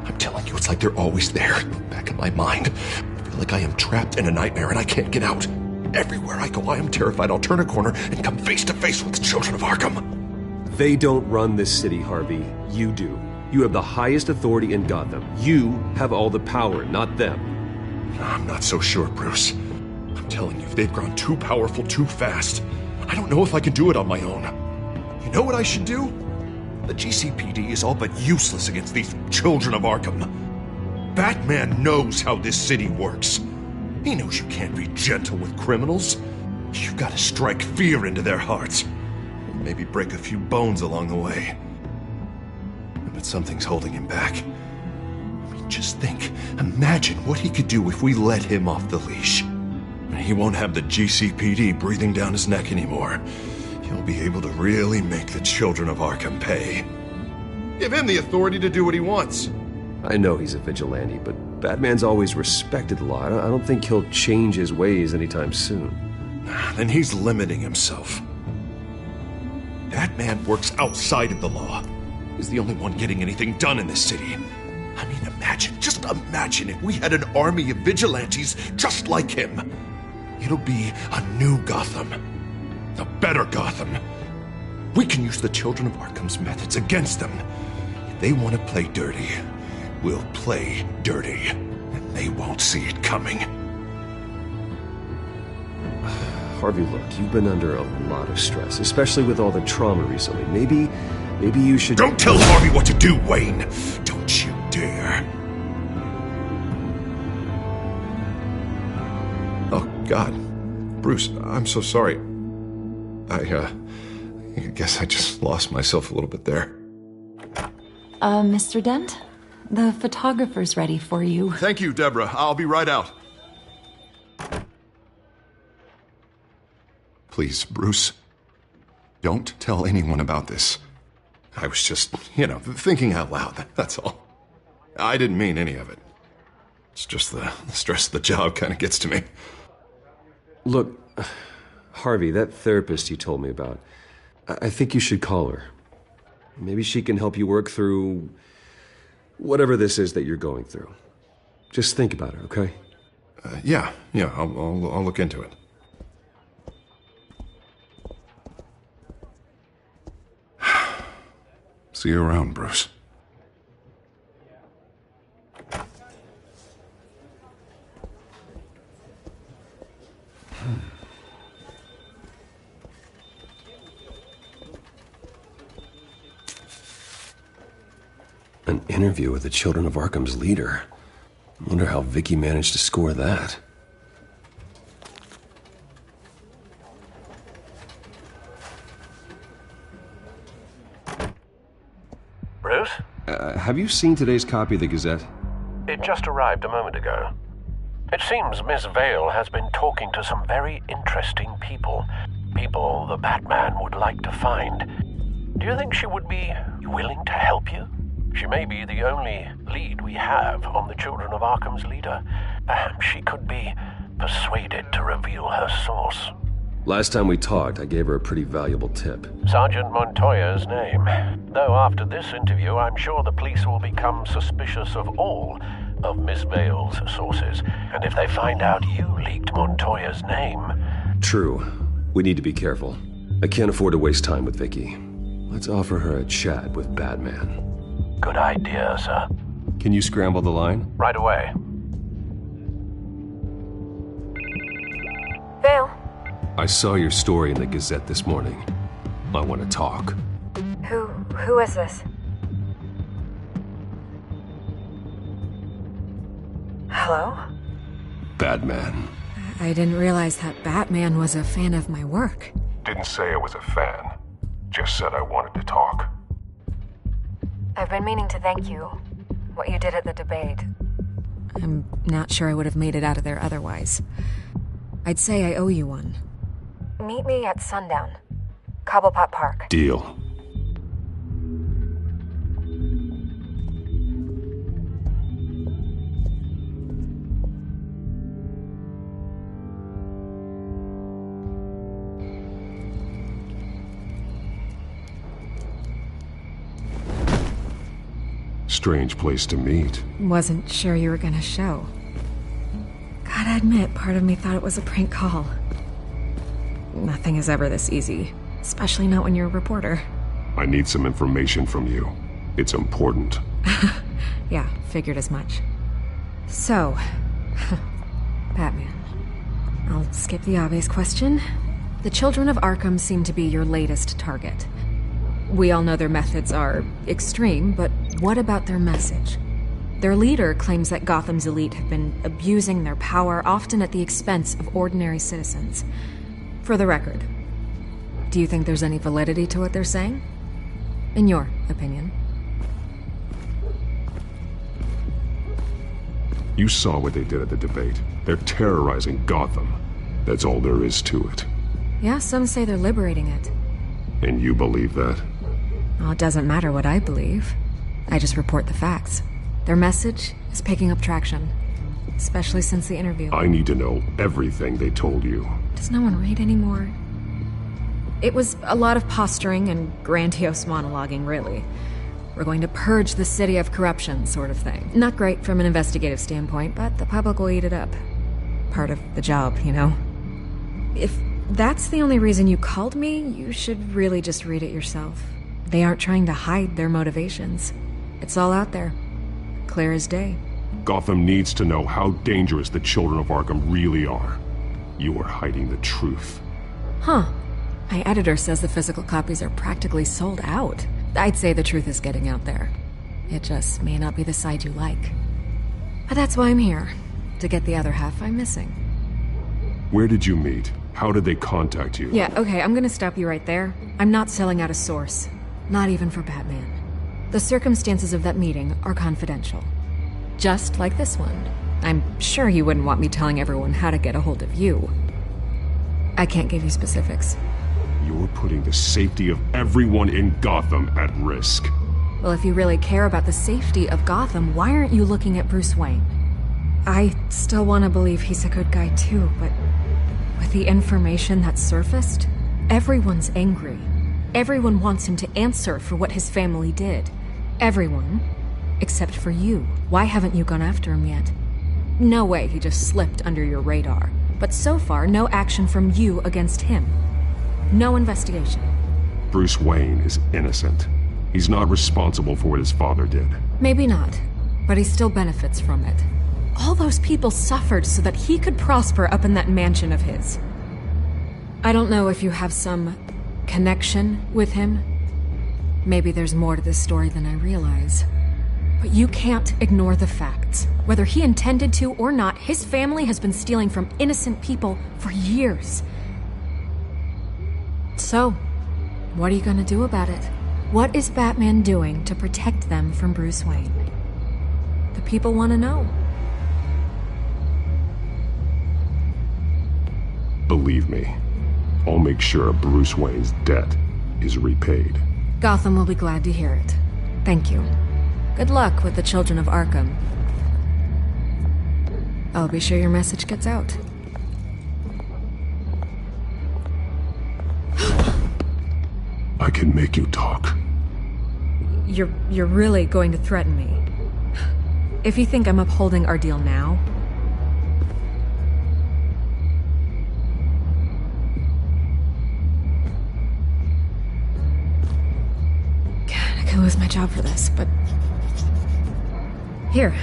I'm telling you, it's like they're always there, back in my mind. I feel like I am trapped in a nightmare, and I can't get out. Everywhere I go, I am terrified I'll turn a corner and come face to face with the children of Arkham. They don't run this city, Harvey. You do. You have the highest authority in Gotham. You have all the power, not them. I'm not so sure, Bruce. I'm telling you, they've grown too powerful too fast. I don't know if I can do it on my own. You know what I should do? The GCPD is all but useless against these children of Arkham. Batman knows how this city works. He knows you can't be gentle with criminals. You've got to strike fear into their hearts. And maybe break a few bones along the way. But something's holding him back. I mean, just think. Imagine what he could do if we let him off the leash. He won't have the GCPD breathing down his neck anymore. He'll be able to really make the children of Arkham pay. Give him the authority to do what he wants. I know he's a vigilante, but Batman's always respected the law. I don't think he'll change his ways anytime soon. Then he's limiting himself. Batman works outside of the law. He's the only one getting anything done in this city. I mean, just imagine if we had an army of vigilantes just like him. It'll be a new Gotham. A better Gotham. We can use the children of Arkham's methods against them. If they want to play dirty, we'll play dirty. And they won't see it coming. Harvey, look, you've been under a lot of stress, especially with all the trauma recently. Maybe you should... Don't tell Harvey what to do, Wayne! Don't you dare. Oh, God. Bruce, I'm so sorry. I guess I just lost myself a little bit there. Mr. Dent? The photographer's ready for you. Thank you, Deborah. I'll be right out. Please, Bruce. Don't tell anyone about this. I was just, thinking out loud, that's all. I didn't mean any of it. It's just the stress of the job kind of gets to me. Look, Harvey, that therapist you told me about, I think you should call her. Maybe she can help you work through whatever this is that you're going through. Just think about it, okay? Yeah, I'll look into it. See you around, Bruce. An interview with the Children of Arkham's leader. I wonder how Vicky managed to score that. Bruce? Have you seen today's copy of the Gazette? It just arrived a moment ago. It seems Miss Vale has been talking to some very interesting people. People the Batman would like to find. Do you think she would be willing to help you? She may be the only lead we have on the Children of Arkham's leader. Perhaps she could be persuaded to reveal her source. Last time we talked, I gave her a pretty valuable tip. Sergeant Montoya's name. Though after this interview, I'm sure the police will become suspicious of all of Miss Vale's sources. And if they find out you leaked Montoya's name... True. We need to be careful. I can't afford to waste time with Vicky. Let's offer her a chat with Batman. Good idea, sir. Can you scramble the line? Right away. Vale. I saw your story in the Gazette this morning. I want to talk. Who is this? Hello? Batman. I didn't realize that Batman was a fan of my work. Didn't say I was a fan. Just said I wanted to talk. I've been meaning to thank you. What you did at the debate. I'm not sure I would have made it out of there otherwise. I'd say I owe you one. Meet me at sundown. Cobblepot Park. Deal. Strange place to meet. Wasn't sure you were gonna show. Gotta admit, part of me thought it was a prank call. Nothing is ever this easy, especially not when you're a reporter. I need some information from you. It's important. Yeah, figured as much. So, Batman. I'll skip the obvious question. The Children of Arkham seem to be your latest target. We all know their methods are extreme, but what about their message? Their leader claims that Gotham's elite have been abusing their power, often at the expense of ordinary citizens. For the record, do you think there's any validity to what they're saying? In your opinion? You saw what they did at the debate. They're terrorizing Gotham. That's all there is to it. Yeah, some say they're liberating it. And you believe that? Well, it doesn't matter what I believe. I just report the facts. Their message is picking up traction, especially since the interview. I need to know everything they told you. Does no one read anymore? It was a lot of posturing and grandiose monologuing, really. We're going to purge the city of corruption, sort of thing. Not great from an investigative standpoint, but the public will eat it up. Part of the job, you know? If that's the only reason you called me, you should really just read it yourself. They aren't trying to hide their motivations. It's all out there. Clear as day. Gotham needs to know how dangerous the children of Arkham really are. You are hiding the truth. Huh. My editor says the physical copies are practically sold out. I'd say the truth is getting out there. It just may not be the side you like. But that's why I'm here. To get the other half I'm missing. Where did you meet? How did they contact you? Yeah, okay, I'm gonna stop you right there. I'm not selling out a source. Not even for Batman. The circumstances of that meeting are confidential. Just like this one. I'm sure you wouldn't want me telling everyone how to get a hold of you. I can't give you specifics. You're putting the safety of everyone in Gotham at risk. Well, if you really care about the safety of Gotham, why aren't you looking at Bruce Wayne? I still want to believe he's a good guy too, but with the information that surfaced, everyone's angry. Everyone wants him to answer for what his family did. Everyone, except for you. Why haven't you gone after him yet? No way he just slipped under your radar. But so far, no action from you against him. No investigation. Bruce Wayne is innocent. He's not responsible for what his father did. Maybe not, but he still benefits from it. All those people suffered so that he could prosper up in that mansion of his. I don't know if you have some connection with him. Maybe there's more to this story than I realize. But you can't ignore the facts. Whether he intended to or not, his family has been stealing from innocent people for years. So, what are you gonna do about it? What is Batman doing to protect them from Bruce Wayne? The people want to know. Believe me, I'll make sure Bruce Wayne's debt is repaid. Gotham will be glad to hear it. Thank you. Good luck with the children of Arkham. I'll be sure your message gets out. I can make you talk. You're really going to threaten me? If you think I'm upholding our deal now... God, I could lose my job for this, but... Here.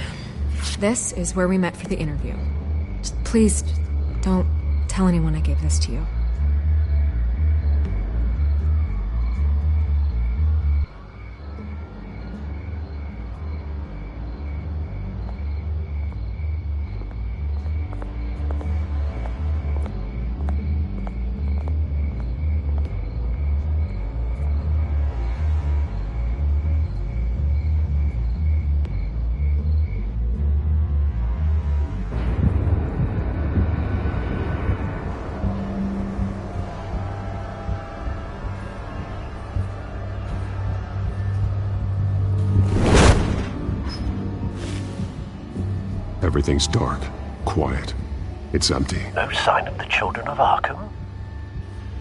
This is where we met for the interview. Just please, don't tell anyone I gave this to you. Everything's dark, quiet. It's empty. No sign of the children of Arkham?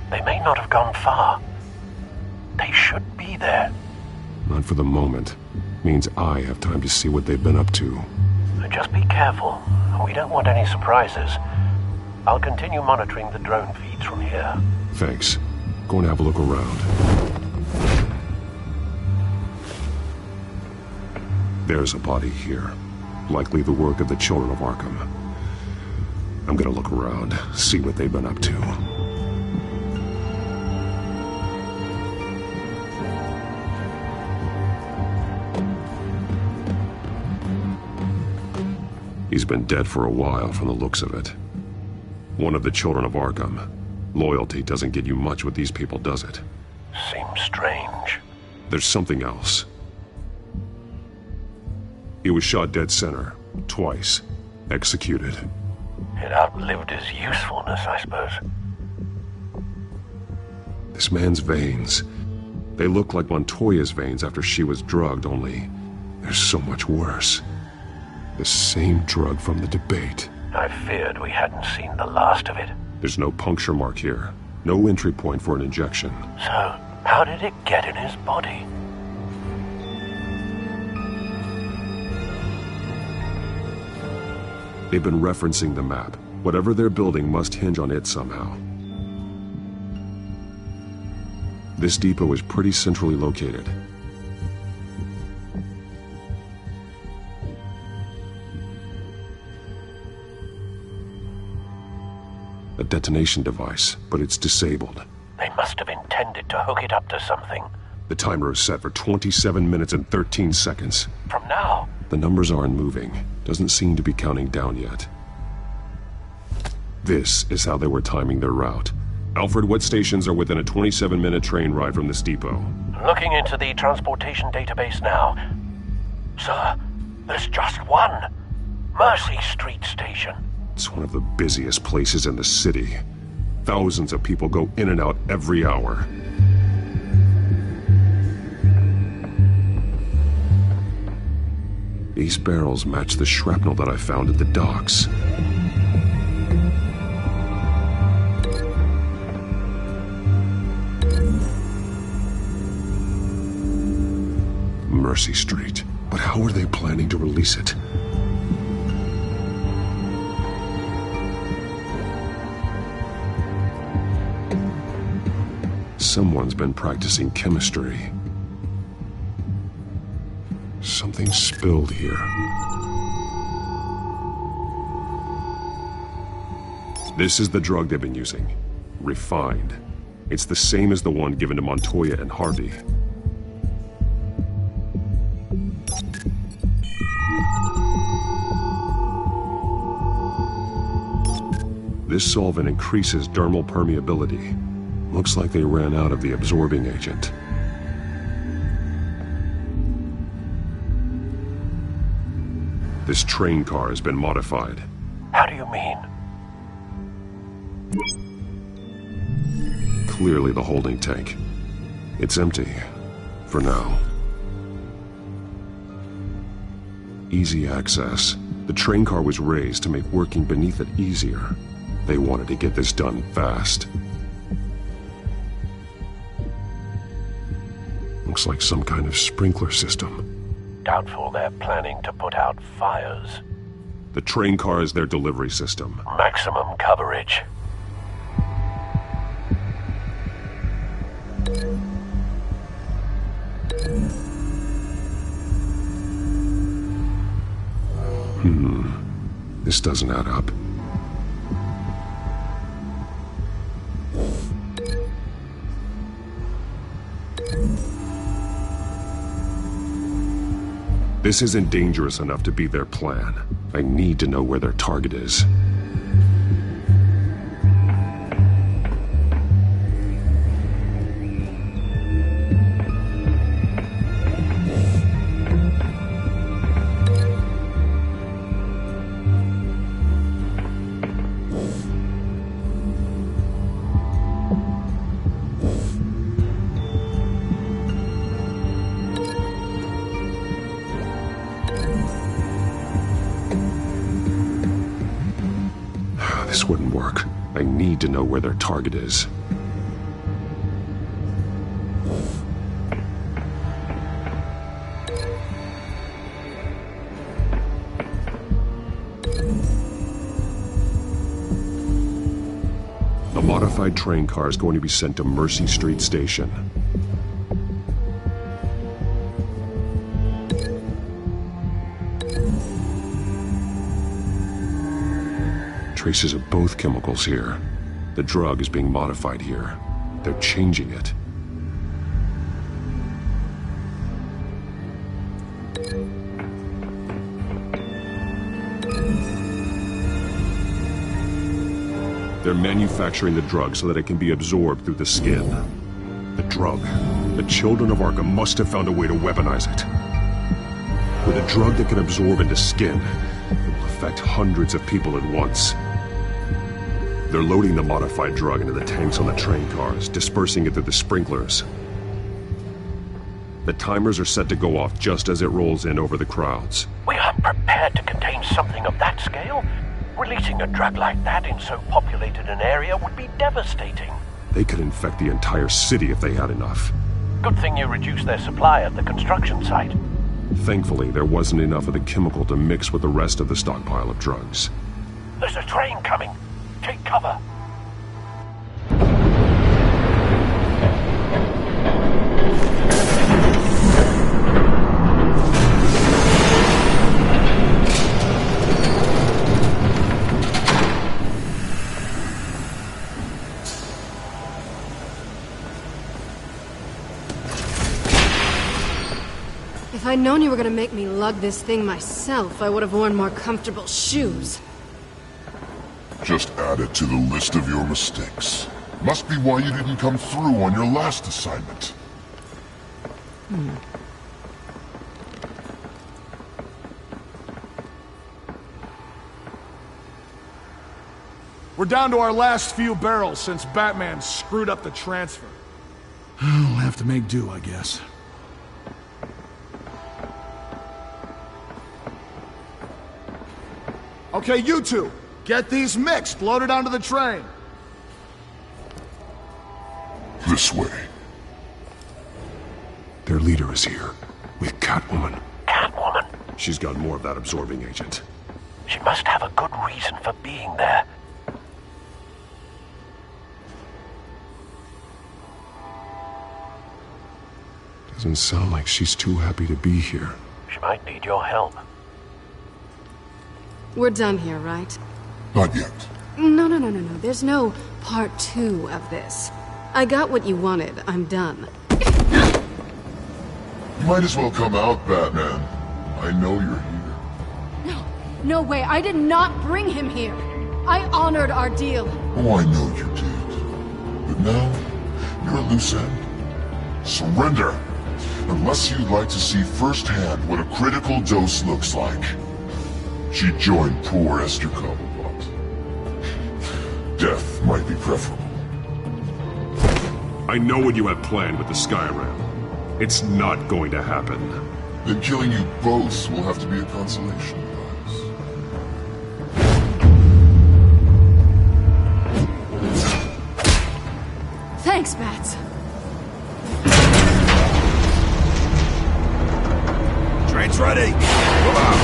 They may not have gone far. They should be there. Not for the moment. Means I have time to see what they've been up to. Just be careful. We don't want any surprises. I'll continue monitoring the drone feeds from here. Thanks. Go and have a look around. There's a body here. Likely the work of the children of Arkham. I'm gonna look around, see what they've been up to. He's been dead for a while from the looks of it. One of the children of Arkham. Loyalty doesn't get you much with these people, does it? Seems strange. There's something else. He was shot dead center, twice, executed. It outlived his usefulness, I suppose. This man's veins, they look like Montoya's veins after she was drugged, only they're so much worse. The same drug from the debate. I feared we hadn't seen the last of it. There's no puncture mark here. No entry point for an injection. So, how did it get in his body? They've been referencing the map. Whatever they're building must hinge on it somehow. This depot is pretty centrally located. A detonation device, but it's disabled. They must have intended to hook it up to something. The timer is set for 27 minutes and 13 seconds. From now? The numbers aren't moving. Doesn't seem to be counting down yet. This is how they were timing their route. Alfred, what stations are within a 27-minute train ride from this depot? Looking into the transportation database now. Sir, there's just one. Mercy Street Station. It's one of the busiest places in the city. Thousands of people go in and out every hour. These barrels match the shrapnel that I found at the docks. Mercy Street. But how are they planning to release it? Someone's been practicing chemistry. Something spilled here. This is the drug they've been using. Refined. It's the same as the one given to Montoya and Harvey. This solvent increases dermal permeability. Looks like they ran out of the absorbing agent. This train car has been modified. How do you mean? Clearly the holding tank. It's empty. For now. Easy access. The train car was raised to make working beneath it easier. They wanted to get this done fast. Looks like some kind of sprinkler system. Doubtful they're planning to put out fires. The train car is their delivery system. Maximum coverage. This doesn't add up. This isn't dangerous enough to be their plan. I need to know where their target is. This wouldn't work. I need to know where their target is. A modified train car is going to be sent to Mercy Street Station. Traces of both chemicals here. The drug is being modified here. They're changing it. They're manufacturing the drug so that it can be absorbed through the skin. The drug. The children of Arkham must have found a way to weaponize it. With a drug that can absorb into skin, it will affect hundreds of people at once. They're loading the modified drug into the tanks on the train cars, dispersing it through the sprinklers. The timers are set to go off just as it rolls in over the crowds. We aren't prepared to contain something of that scale. Releasing a drug like that in so populated an area would be devastating. They could infect the entire city if they had enough. Good thing you reduced their supply at the construction site. Thankfully, there wasn't enough of the chemical to mix with the rest of the stockpile of drugs. There's a train coming. Take cover. If I'd known you were gonna make me lug this thing myself, I would have worn more comfortable shoes. Just add it to the list of your mistakes. Must be why you didn't come through on your last assignment. We're down to our last few barrels since Batman screwed up the transfer. We'll have to make do, I guess. Okay, you two, get these mixed, loaded onto the train. This way. Their leader is here, with Catwoman. Catwoman? She's got more of that absorbing agent. She must have a good reason for being there. Doesn't sound like she's too happy to be here. She might need your help. We're done here, right? Not yet. No. There's no part 2 of this. I got what you wanted. I'm done. You might as well come out, Batman. I know you're here. No way. I did not bring him here. I honored our deal. Oh, I know you did. But now, you're a loose end. Surrender! Unless you'd like to see firsthand what a critical dose looks like. She joined poor Esther Cobblepot. Death might be preferable. I know what you have planned with the Skyrim. It's not going to happen. Then killing you both will have to be a consolation prize. Thanks, Bats. Train's ready! Move out!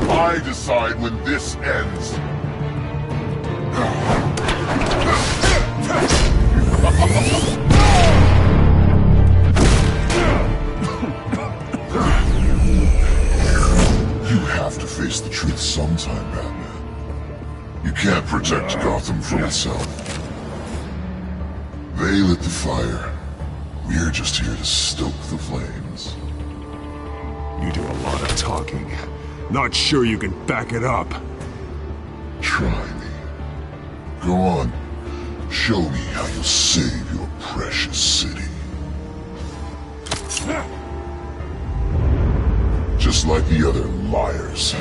I decide when this ends. You have to face the truth sometime, Batman. You can't protect Gotham from itself. They lit the fire. We're just here to stoke the flames. You do a lot of talking. Not sure you can back it up. Try me. Go on. Show me how you'll save your precious city. Just like the other liars.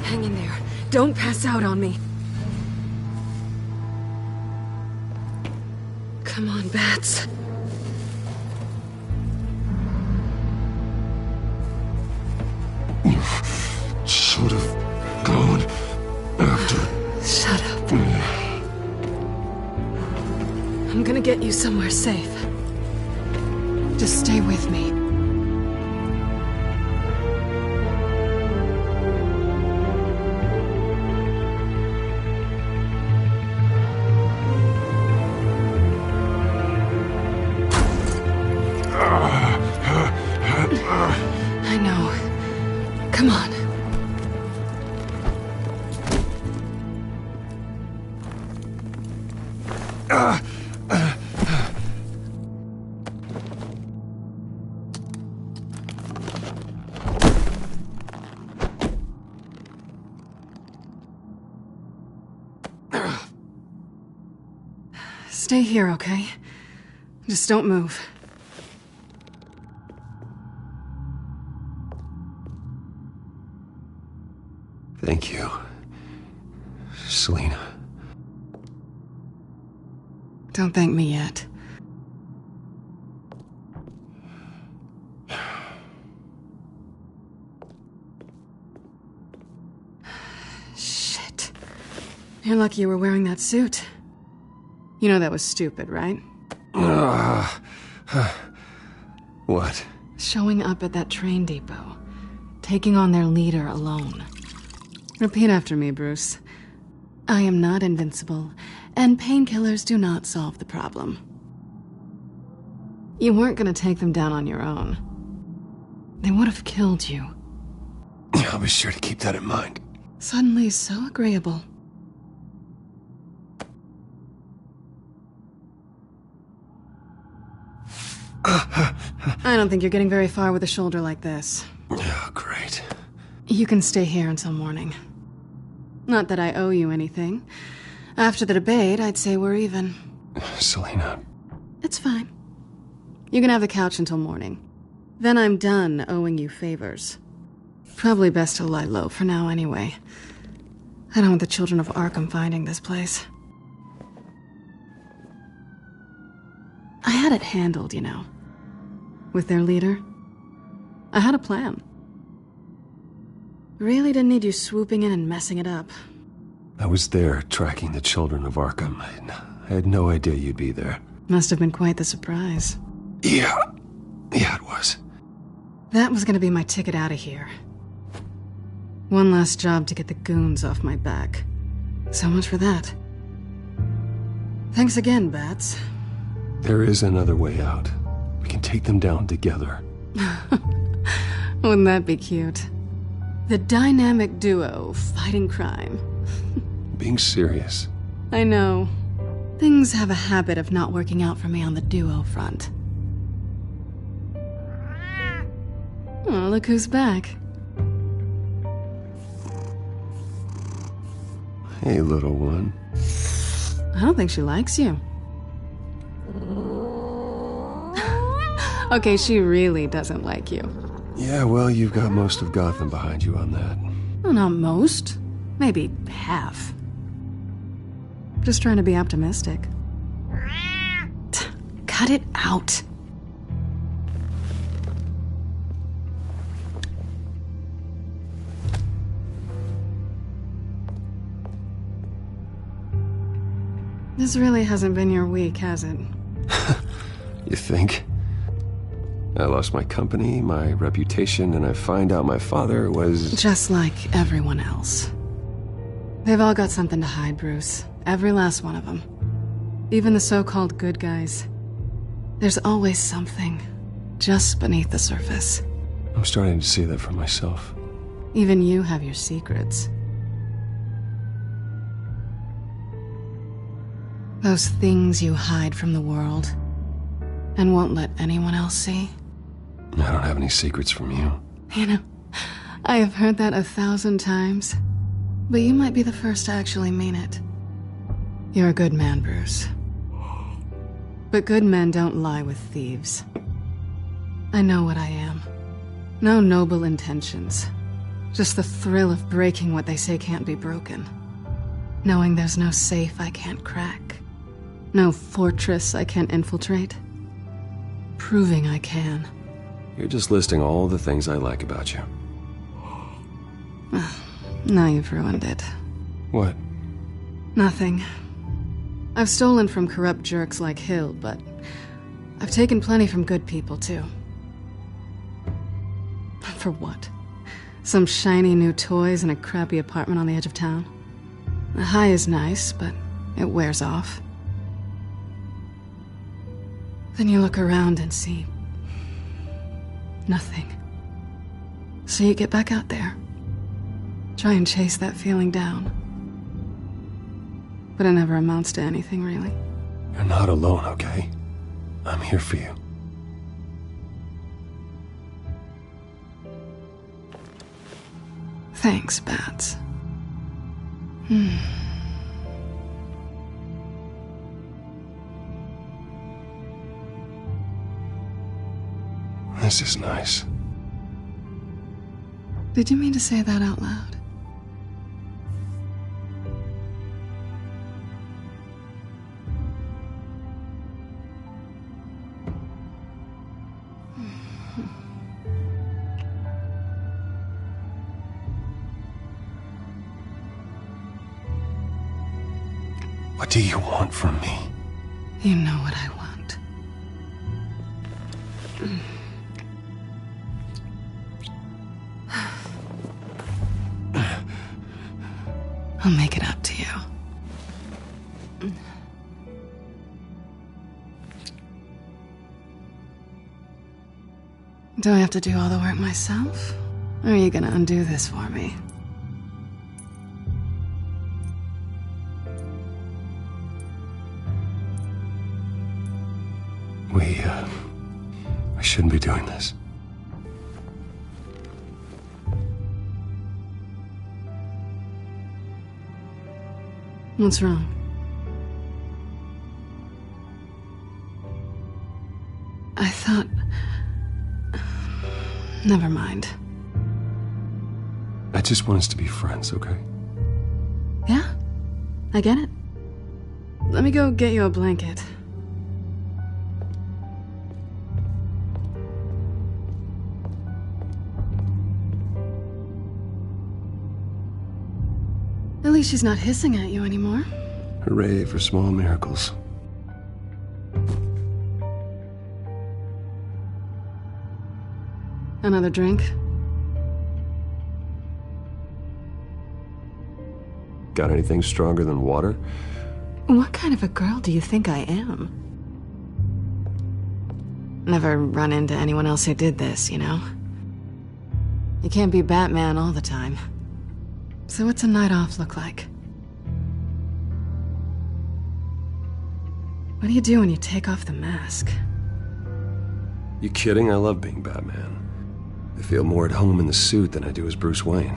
Hang in there. Don't pass out on me. Come on, Bats. You should have gone after. Shut up. I'm gonna get you somewhere safe. Just stay with me. I know. Come on. Stay here, okay? Just don't move. Thank you, Selina. Don't thank me yet. Shit. You're lucky you were wearing that suit. You know that was stupid, right? What? Showing up at that train depot. Taking on their leader alone. Repeat after me, Bruce. I am not invincible, and painkillers do not solve the problem. You weren't gonna take them down on your own. They would have killed you. I'll be sure to keep that in mind. Suddenly so agreeable. I don't think you're getting very far with a shoulder like this. Oh, great. You can stay here until morning. Not that I owe you anything. After the debate, I'd say we're even. Selina. It's fine. You can have the couch until morning. Then I'm done owing you favors. Probably best to lie low for now anyway. I don't want the children of Arkham finding this place. I had it handled, you know. With their leader. I had a plan. Really didn't need you swooping in and messing it up. I was there tracking the children of Arkham. I had no idea you'd be there. Must have been quite the surprise. Yeah, it was. That was gonna be my ticket out of here. One last job to get the goons off my back. So much for that. Thanks again, Bats. There is another way out. We can take them down together. Wouldn't that be cute? The dynamic duo fighting crime. Being serious. I know. Things have a habit of not working out for me on the duo front. Oh, look who's back. Hey, little one. I don't think she likes you. Okay, she really doesn't like you. Yeah, well, you've got most of Gotham behind you on that. Well, not most. Maybe half. Just trying to be optimistic. Cut it out. This really hasn't been your week, has it? You think? I lost my company, my reputation, and I find out my father was... Just like everyone else. They've all got something to hide, Bruce. Every last one of them. Even the so-called good guys. There's always something just beneath the surface. I'm starting to see that for myself. Even you have your secrets. Those things you hide from the world and won't let anyone else see. I don't have any secrets from you. You know, I have heard that 1,000 times, but you might be the first to actually mean it. You're a good man, Bruce. But good men don't lie with thieves. I know what I am. No noble intentions. Just the thrill of breaking what they say can't be broken. Knowing there's no safe I can't crack. No fortress I can't infiltrate. Proving I can. You're just listing all the things I like about you. Now you've ruined it. What? Nothing. I've stolen from corrupt jerks like Hill, but I've taken plenty from good people, too. For what? Some shiny new toys and a crappy apartment on the edge of town? The high is nice, but it wears off. Then you look around and see nothing. So you get back out there. Try and chase that feeling down. But it never amounts to anything, really. You're not alone, okay? I'm here for you. Thanks, Bats. This is nice. Did you mean to say that out loud? What do you want from me? You know what I want. I'll make it up to you. Do I have to do all the work myself? Or are you gonna undo this for me? We shouldn't be doing this. What's wrong? I thought... Never mind. I just want us to be friends, okay? Yeah? I get it. Let me go get you a blanket. At least she's not hissing at you anymore. Hooray for small miracles. Another drink? Got anything stronger than water? What kind of a girl do you think I am? Never run into anyone else who did this, you know? You can't be Batman all the time. So what's a night off look like? What do you do when you take off the mask? You kidding? I love being Batman. I feel more at home in the suit than I do as Bruce Wayne.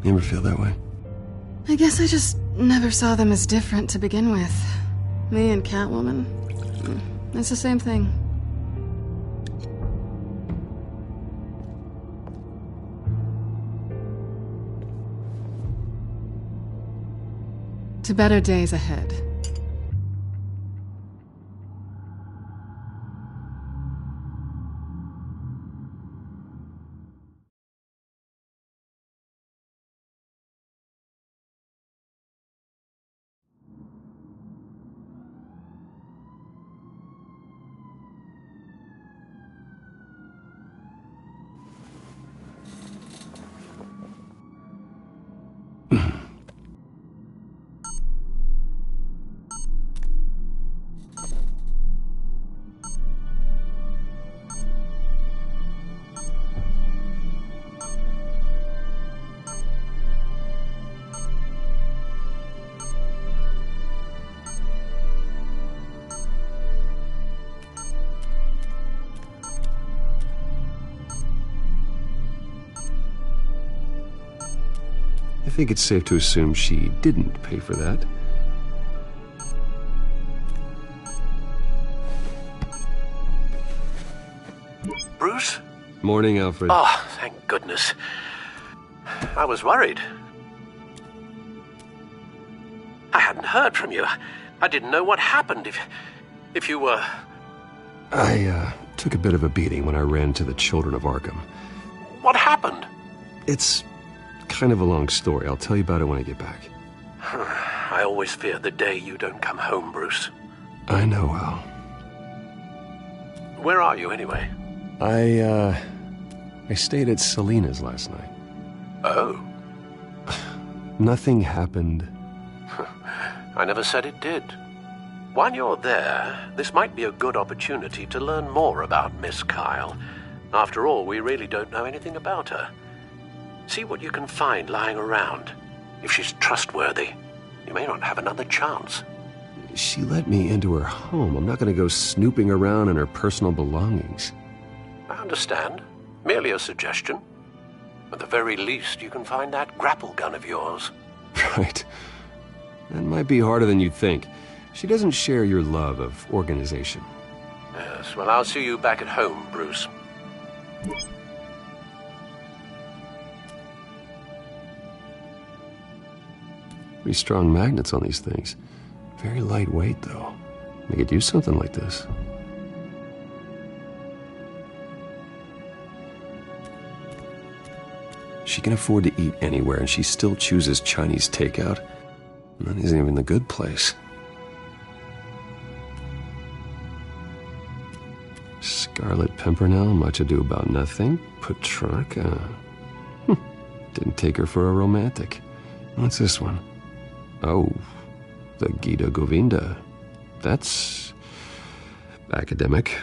You ever feel that way? I guess I just never saw them as different to begin with. Me and Catwoman, it's the same thing. To better days ahead. I think it's safe to assume she didn't pay for that. Bruce? Morning, Alfred. Oh, thank goodness. I was worried. I hadn't heard from you. I didn't know what happened if you were... I took a bit of a beating when I ran to the Children of Arkham. What happened? It's kind of a long story. I'll tell you about it when I get back. I always fear the day you don't come home, Bruce. I know, Al. Where are you, anyway? I stayed at Selena's last night. Oh. Nothing happened. I never said it did. While you're there, this might be a good opportunity to learn more about Miss Kyle. After all, we really don't know anything about her. See what you can find lying around. If she's trustworthy, you may not have another chance. She let me into her home. I'm not going to go snooping around in her personal belongings. I understand. Merely a suggestion. At the very least, you can find that grapple gun of yours. Right. That might be harder than you'd think. She doesn't share your love of organization. Yes, well, I'll see you back at home, Bruce. Pretty strong magnets on these things. Very lightweight, though. They could use something like this. She can afford to eat anywhere, and she still chooses Chinese takeout. And that isn't even the good place. Scarlet Pimpernel, Much Ado About Nothing, Petrarca. Didn't take her for a romantic. What's this one? Oh, the Gita Govinda. That's academic.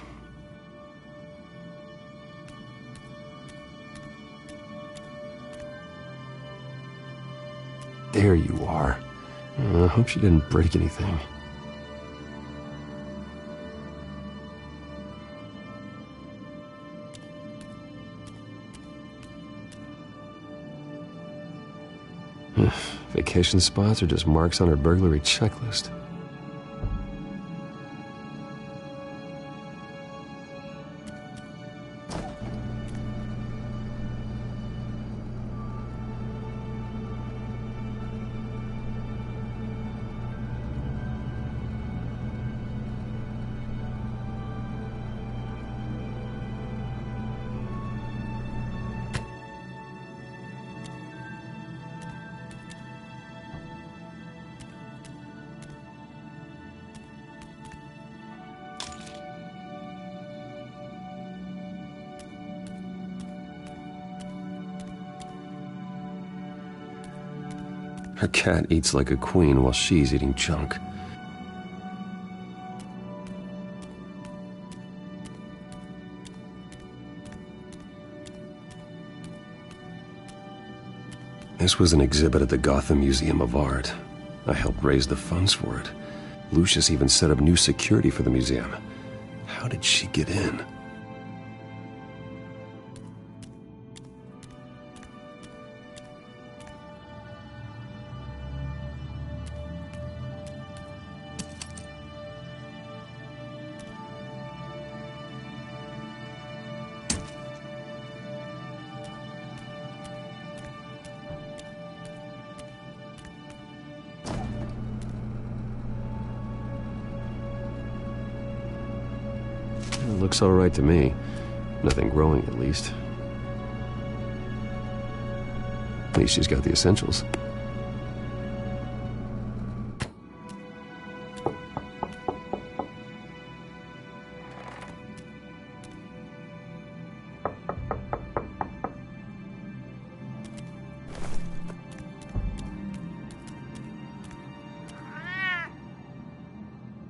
There you are. I hope she didn't break anything. Vacation spots are just marks on her burglary checklist. Her cat eats like a queen while she's eating junk. This was an exhibit at the Gotham Museum of Art. I helped raise the funds for it. Lucius even set up new security for the museum. How did she get in? Looks all right to me. Nothing growing, at least. At least she's got the essentials.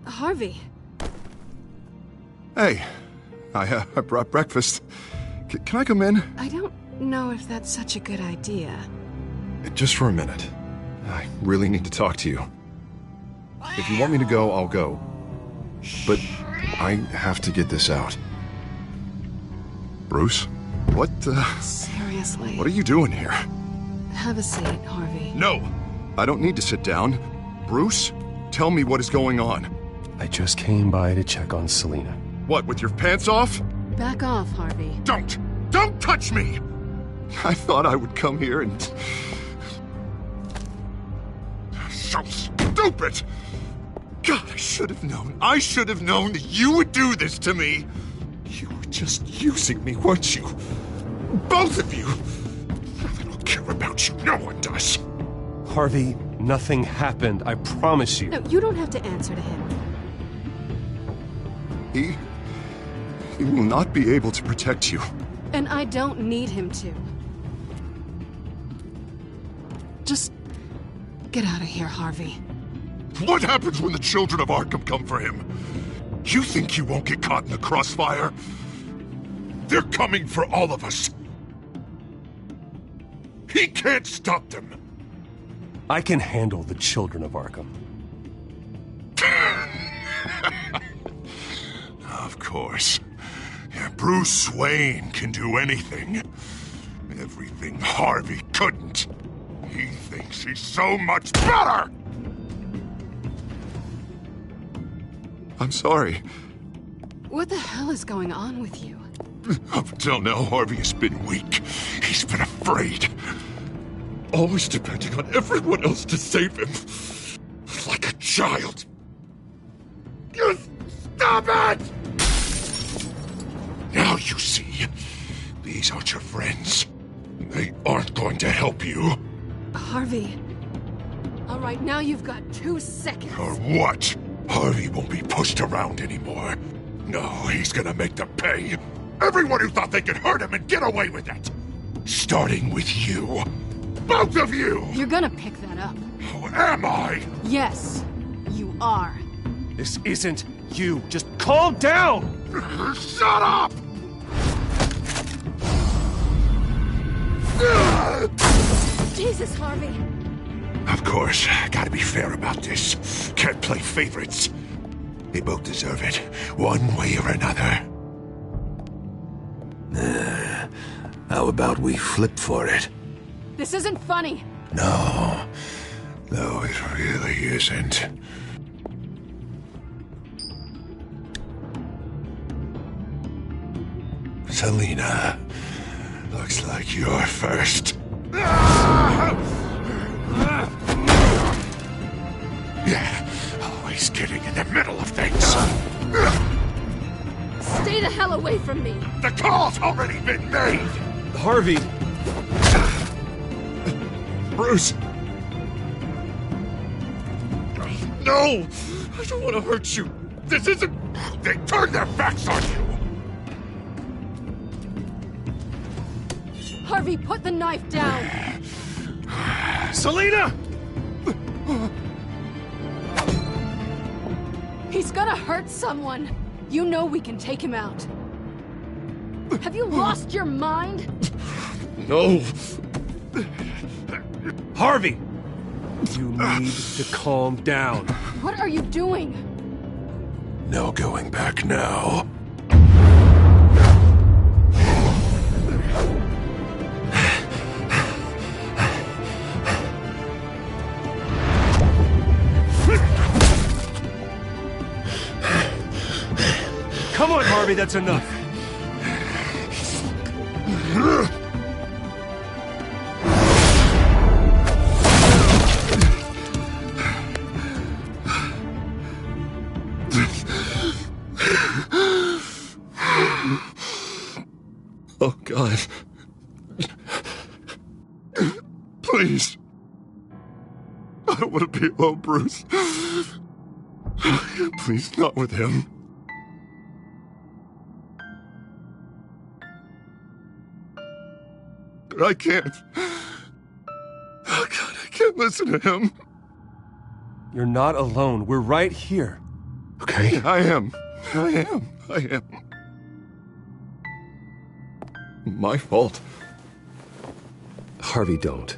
Harvey. Hey, I brought breakfast. Can I come in? I don't know if that's such a good idea. Just for a minute. I really need to talk to you. If you want me to go, I'll go. But I have to get this out. Bruce? What, Seriously. What are you doing here? Have a seat, Harvey. No! I don't need to sit down. Bruce, tell me what is going on. I just came by to check on Selena. What, with your pants off? Back off, Harvey. Don't touch me! I thought I would come here and so stupid! God, I should have known. I should have known that you would do this to me. You were just using me, weren't you? Both of you. I don't care about you. No one does. Harvey, nothing happened. I promise you. No, you don't have to answer to him. He will not be able to protect you. And I don't need him to. Just get out of here, Harvey. What happens when the children of Arkham come for him? You think you won't get caught in the crossfire? They're coming for all of us. He can't stop them. I can handle the children of Arkham. Of course. Yeah, Bruce Wayne can do anything. Everything Harvey couldn't. He thinks he's so much better! I'm sorry. What the hell is going on with you? Up until now, Harvey has been weak. He's been afraid. Always depending on everyone else to save him. Like a child. You stop it! Now you see. These aren't your friends. They aren't going to help you. Harvey. All right, now you've got 2 seconds. Or what? Harvey won't be pushed around anymore. No, he's gonna make them pay. Everyone who thought they could hurt him and get away with it. Starting with you. Both of you! You're gonna pick that up. Oh, am I? Yes, you are. This isn't you. Just calm down! Shut up! Jesus, Harvey. Of course, gotta be fair about this. Can't play favorites. They both deserve it, one way or another. How about we flip for it? This isn't funny. No, it really isn't. Selina, looks like you're first. Yeah, always getting in the middle of things. Stay the hell away from me. The call's already been made. Harvey. Bruce. No, I don't want to hurt you. This isn't... They turned their backs on you. Harvey, put the knife down. Selina! He's gonna hurt someone. You know we can take him out. Have you lost your mind? No. Harvey! You need to calm down. What are you doing? No going back now. Come on, Harvey, that's enough. Oh, God. Please. I don't want to be alone, Bruce. Please, not with him. But I can't. Oh, God, I can't listen to him. You're not alone. We're right here. Okay? I am. My fault. Harvey, don't.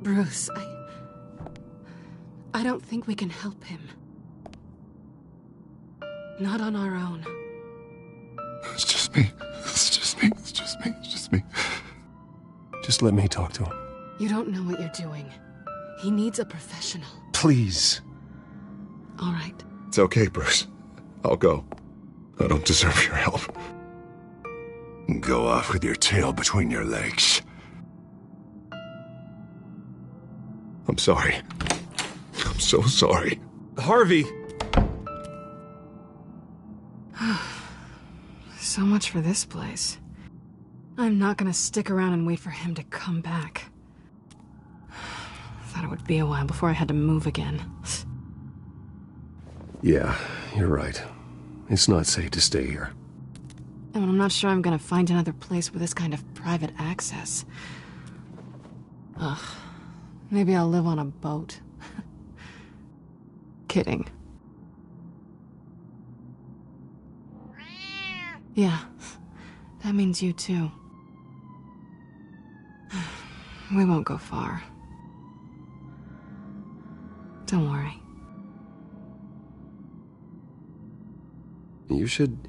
Bruce, I don't think we can help him. Not on our own. It's just me. Just let me talk to him. You don't know what you're doing. He needs a professional. Please. All right. It's okay, Bruce. I'll go. I don't deserve your help. Go off with your tail between your legs. I'm sorry. I'm so sorry. Harvey! So much for this place. I'm not gonna stick around and wait for him to come back. Thought it would be a while before I had to move again. Yeah, you're right. It's not safe to stay here. And I'm not sure I'm gonna find another place with this kind of private access. Ugh. Maybe I'll live on a boat. Kidding. Yeah, that means you too. We won't go far. Don't worry. You should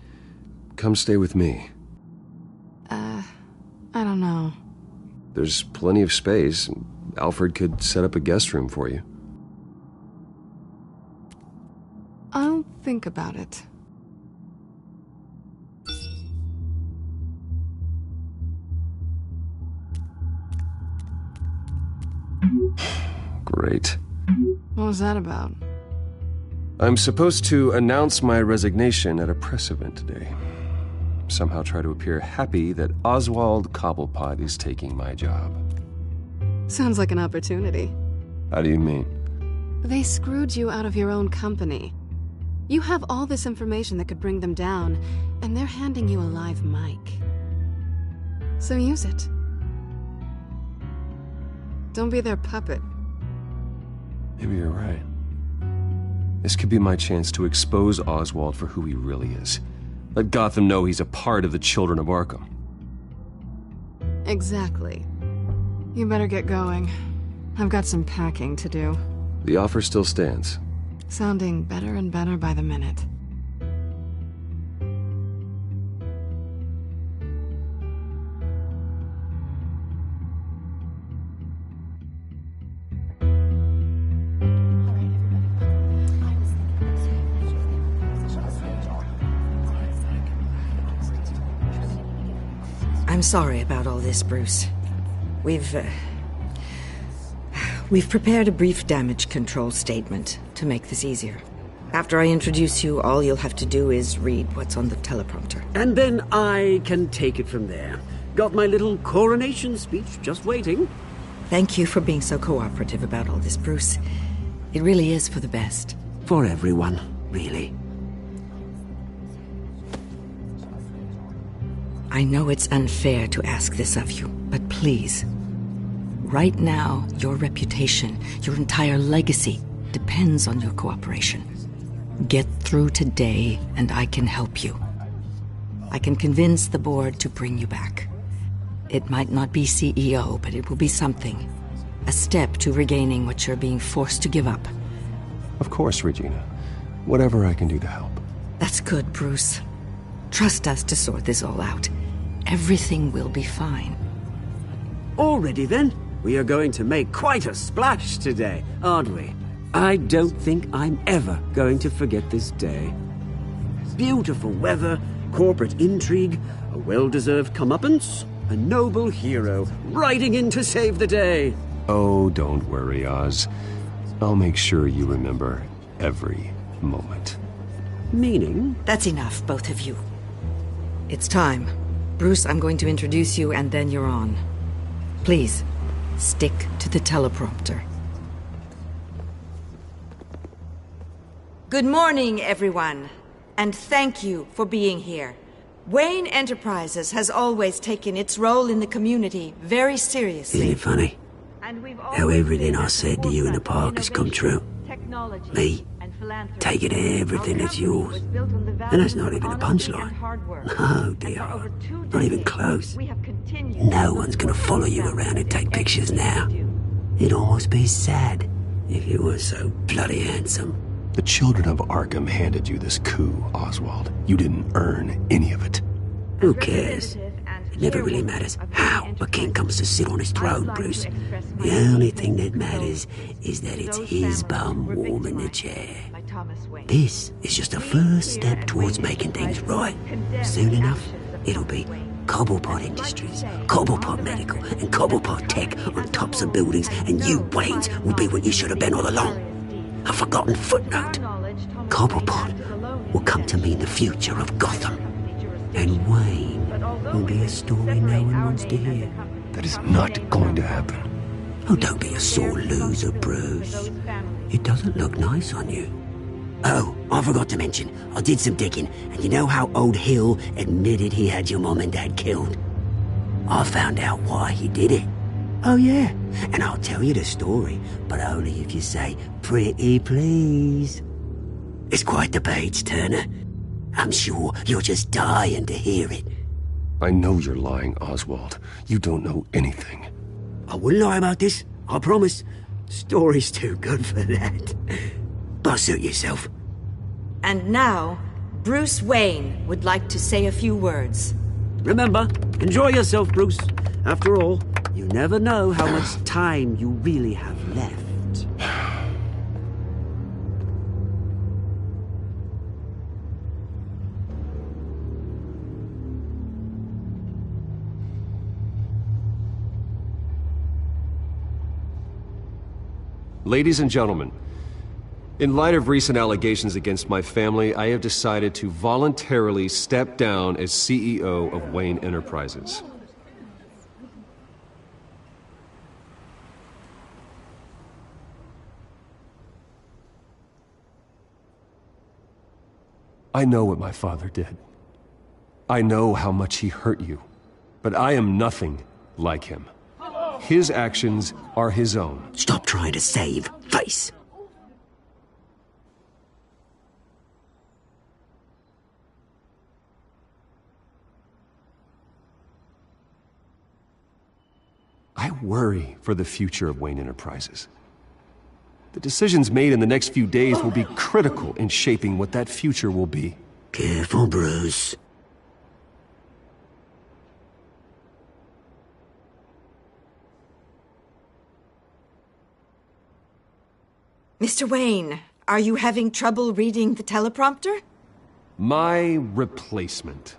come stay with me. I don't know. There's plenty of space. Alfred could set up a guest room for you. I'll think about it. Great. What was that about? I'm supposed to announce my resignation at a press event today. Somehow try to appear happy that Oswald Cobblepot is taking my job. Sounds like an opportunity. How do you mean? They screwed you out of your own company. You have all this information that could bring them down, and they're handing you a live mic. So use it. Don't be their puppet. Maybe you're right. This could be my chance to expose Oswald for who he really is. Let Gotham know he's a part of the Children of Arkham. Exactly. You better get going. I've got some packing to do. The offer still stands. Sounding better and better by the minute. I'm sorry about all this, Bruce. We've prepared a brief damage control statement to make this easier. After I introduce you, all you'll have to do is read what's on the teleprompter. And then I can take it from there. Got my little coronation speech just waiting. Thank you for being so cooperative about all this, Bruce. It really is for the best. For everyone, really. I know it's unfair to ask this of you, but please. Right now, your reputation, your entire legacy, depends on your cooperation. Get through today, and I can help you. I can convince the board to bring you back. It might not be CEO, but it will be something. A step to regaining what you're being forced to give up. Of course, Regina. Whatever I can do to help. That's good, Bruce. Trust us to sort this all out. Everything will be fine. Already then? We are going to make quite a splash today, aren't we? I don't think I'm ever going to forget this day. Beautiful weather, corporate intrigue, a well-deserved comeuppance, a noble hero riding in to save the day. Oh, don't worry, Oz. I'll make sure you remember every moment. Meaning? That's enough, both of you. It's time. Bruce, I'm going to introduce you, and then you're on. Please, stick to the teleprompter. Good morning, everyone, and thank you for being here. Wayne Enterprises has always taken its role in the community very seriously. Isn't it funny? How everything I said to you in the park has come true. Me, taking everything that's yours. And that's not even a punchline. No, dear. Not even close. No one's gonna follow you around and take pictures now. It'd almost be sad if you were so bloody handsome. The Children of Arkham handed you this coup, Oswald. You didn't earn any of it. Who cares? It never really matters how a king comes to sit on his throne, Bruce. The only thing that matters is that it's his bum warming the chair. This is just a first step towards making things right. Soon enough, it'll be Cobblepot Industries, Cobblepot Medical, and Cobblepot Tech on tops of buildings, and you, Waynes, will be what you should have been all along. A forgotten footnote. Cobblepot will come to mean the future of Gotham. And Wayne will be a story no one wants to hear. That is not going to happen. Oh, don't be a sore loser, Bruce. It doesn't look nice on you. Oh, I forgot to mention, I did some digging, and you know how old Hill admitted he had your mom and dad killed? I found out why he did it. Oh yeah, and I'll tell you the story, but only if you say, "Pretty please." It's quite the page, Turner. I'm sure you're just dying to hear it. I know you're lying, Oswald. You don't know anything. I wouldn't lie about this, I promise. Story's too good for that. But suit yourself. And now, Bruce Wayne would like to say a few words. Remember, enjoy yourself, Bruce. After all, you never know how much time you really have left. Ladies and gentlemen, in light of recent allegations against my family, I have decided to voluntarily step down as CEO of Wayne Enterprises. I know what my father did. I know how much he hurt you, but I am nothing like him. His actions are his own. Stop trying to save face. I worry for the future of Wayne Enterprises. The decisions made in the next few days will be critical in shaping what that future will be. Careful, Bruce. Mr. Wayne, are you having trouble reading the teleprompter? My replacement,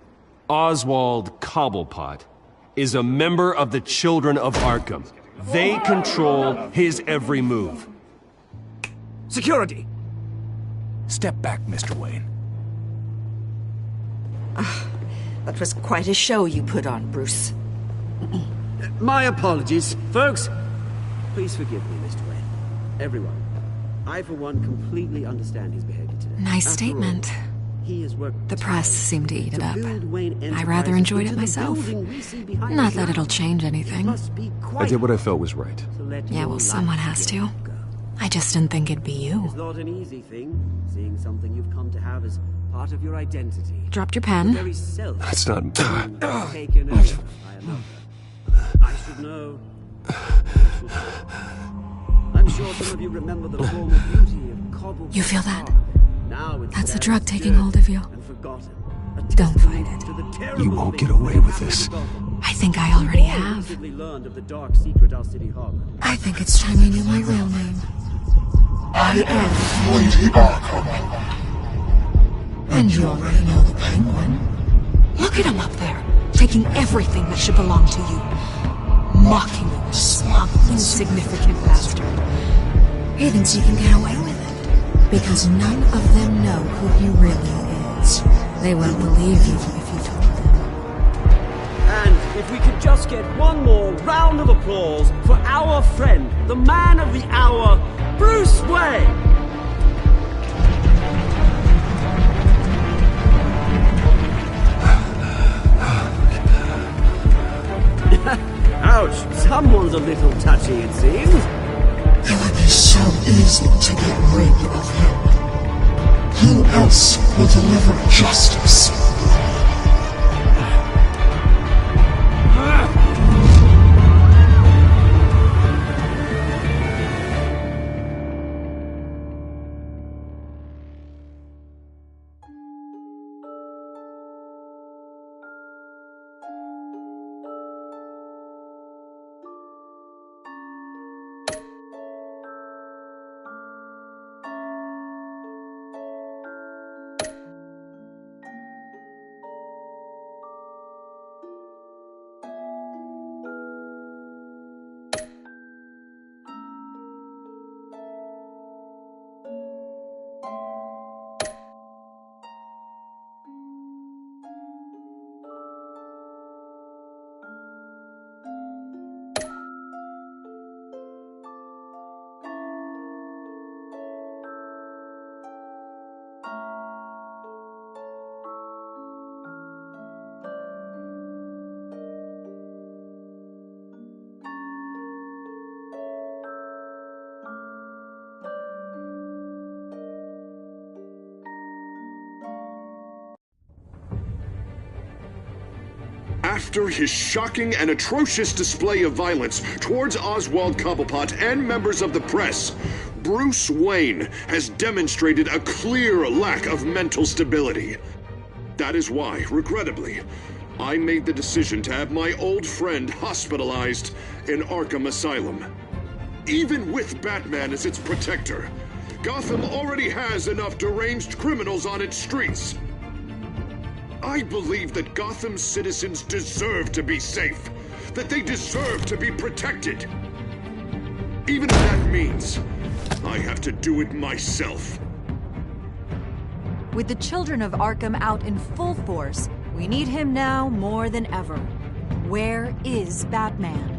Oswald Cobblepot, is a member of the Children of Arkham. They control his every move. Security! Step back, Mr. Wayne. That was quite a show you put on, Bruce. My apologies, folks. Please forgive me, Mr. Wayne. Everyone. I, for one, completely understand his behavior today. Nice statement. He has worked the press seemed to eat it up. I rather enjoyed it myself. Not that it'll change anything. I did what I felt was right. Yeah, well, someone has to. I just didn't think it'd be you. It's not an easy thing, seeing something you've come to have as part of your identity. Dropped your pen. That's not... Taken over by another. I should know. I'm sure some of you remember the former beauty of cobble. You feel that? Now it's That's a drug taking hold of you. Don't fight it. You won't get away with this. I think I already have. I think it's time you knew my real name. I am Lady Arkham. And you already know the Penguin. Look at him up there, taking everything that should belong to you. Mocking you, smug, insignificant bastard. He thinks he can get away with it. Because none of them know who he really is. They won't believe you if you told them. And if we could just get one more round of applause for our friend, the man of the hour, Bruce Wayne! Ouch, someone's a little touchy, it seems. It would be so easy to get rid of him. Who else will deliver justice? After his shocking and atrocious display of violence towards Oswald Cobblepot and members of the press, Bruce Wayne has demonstrated a clear lack of mental stability. That is why, regrettably, I made the decision to have my old friend hospitalized in Arkham Asylum. Even with Batman as its protector, Gotham already has enough deranged criminals on its streets. I believe that Gotham's citizens deserve to be safe, that they deserve to be protected. Even if that means I have to do it myself. With the children of Arkham out in full force, we need him now more than ever. Where is Batman?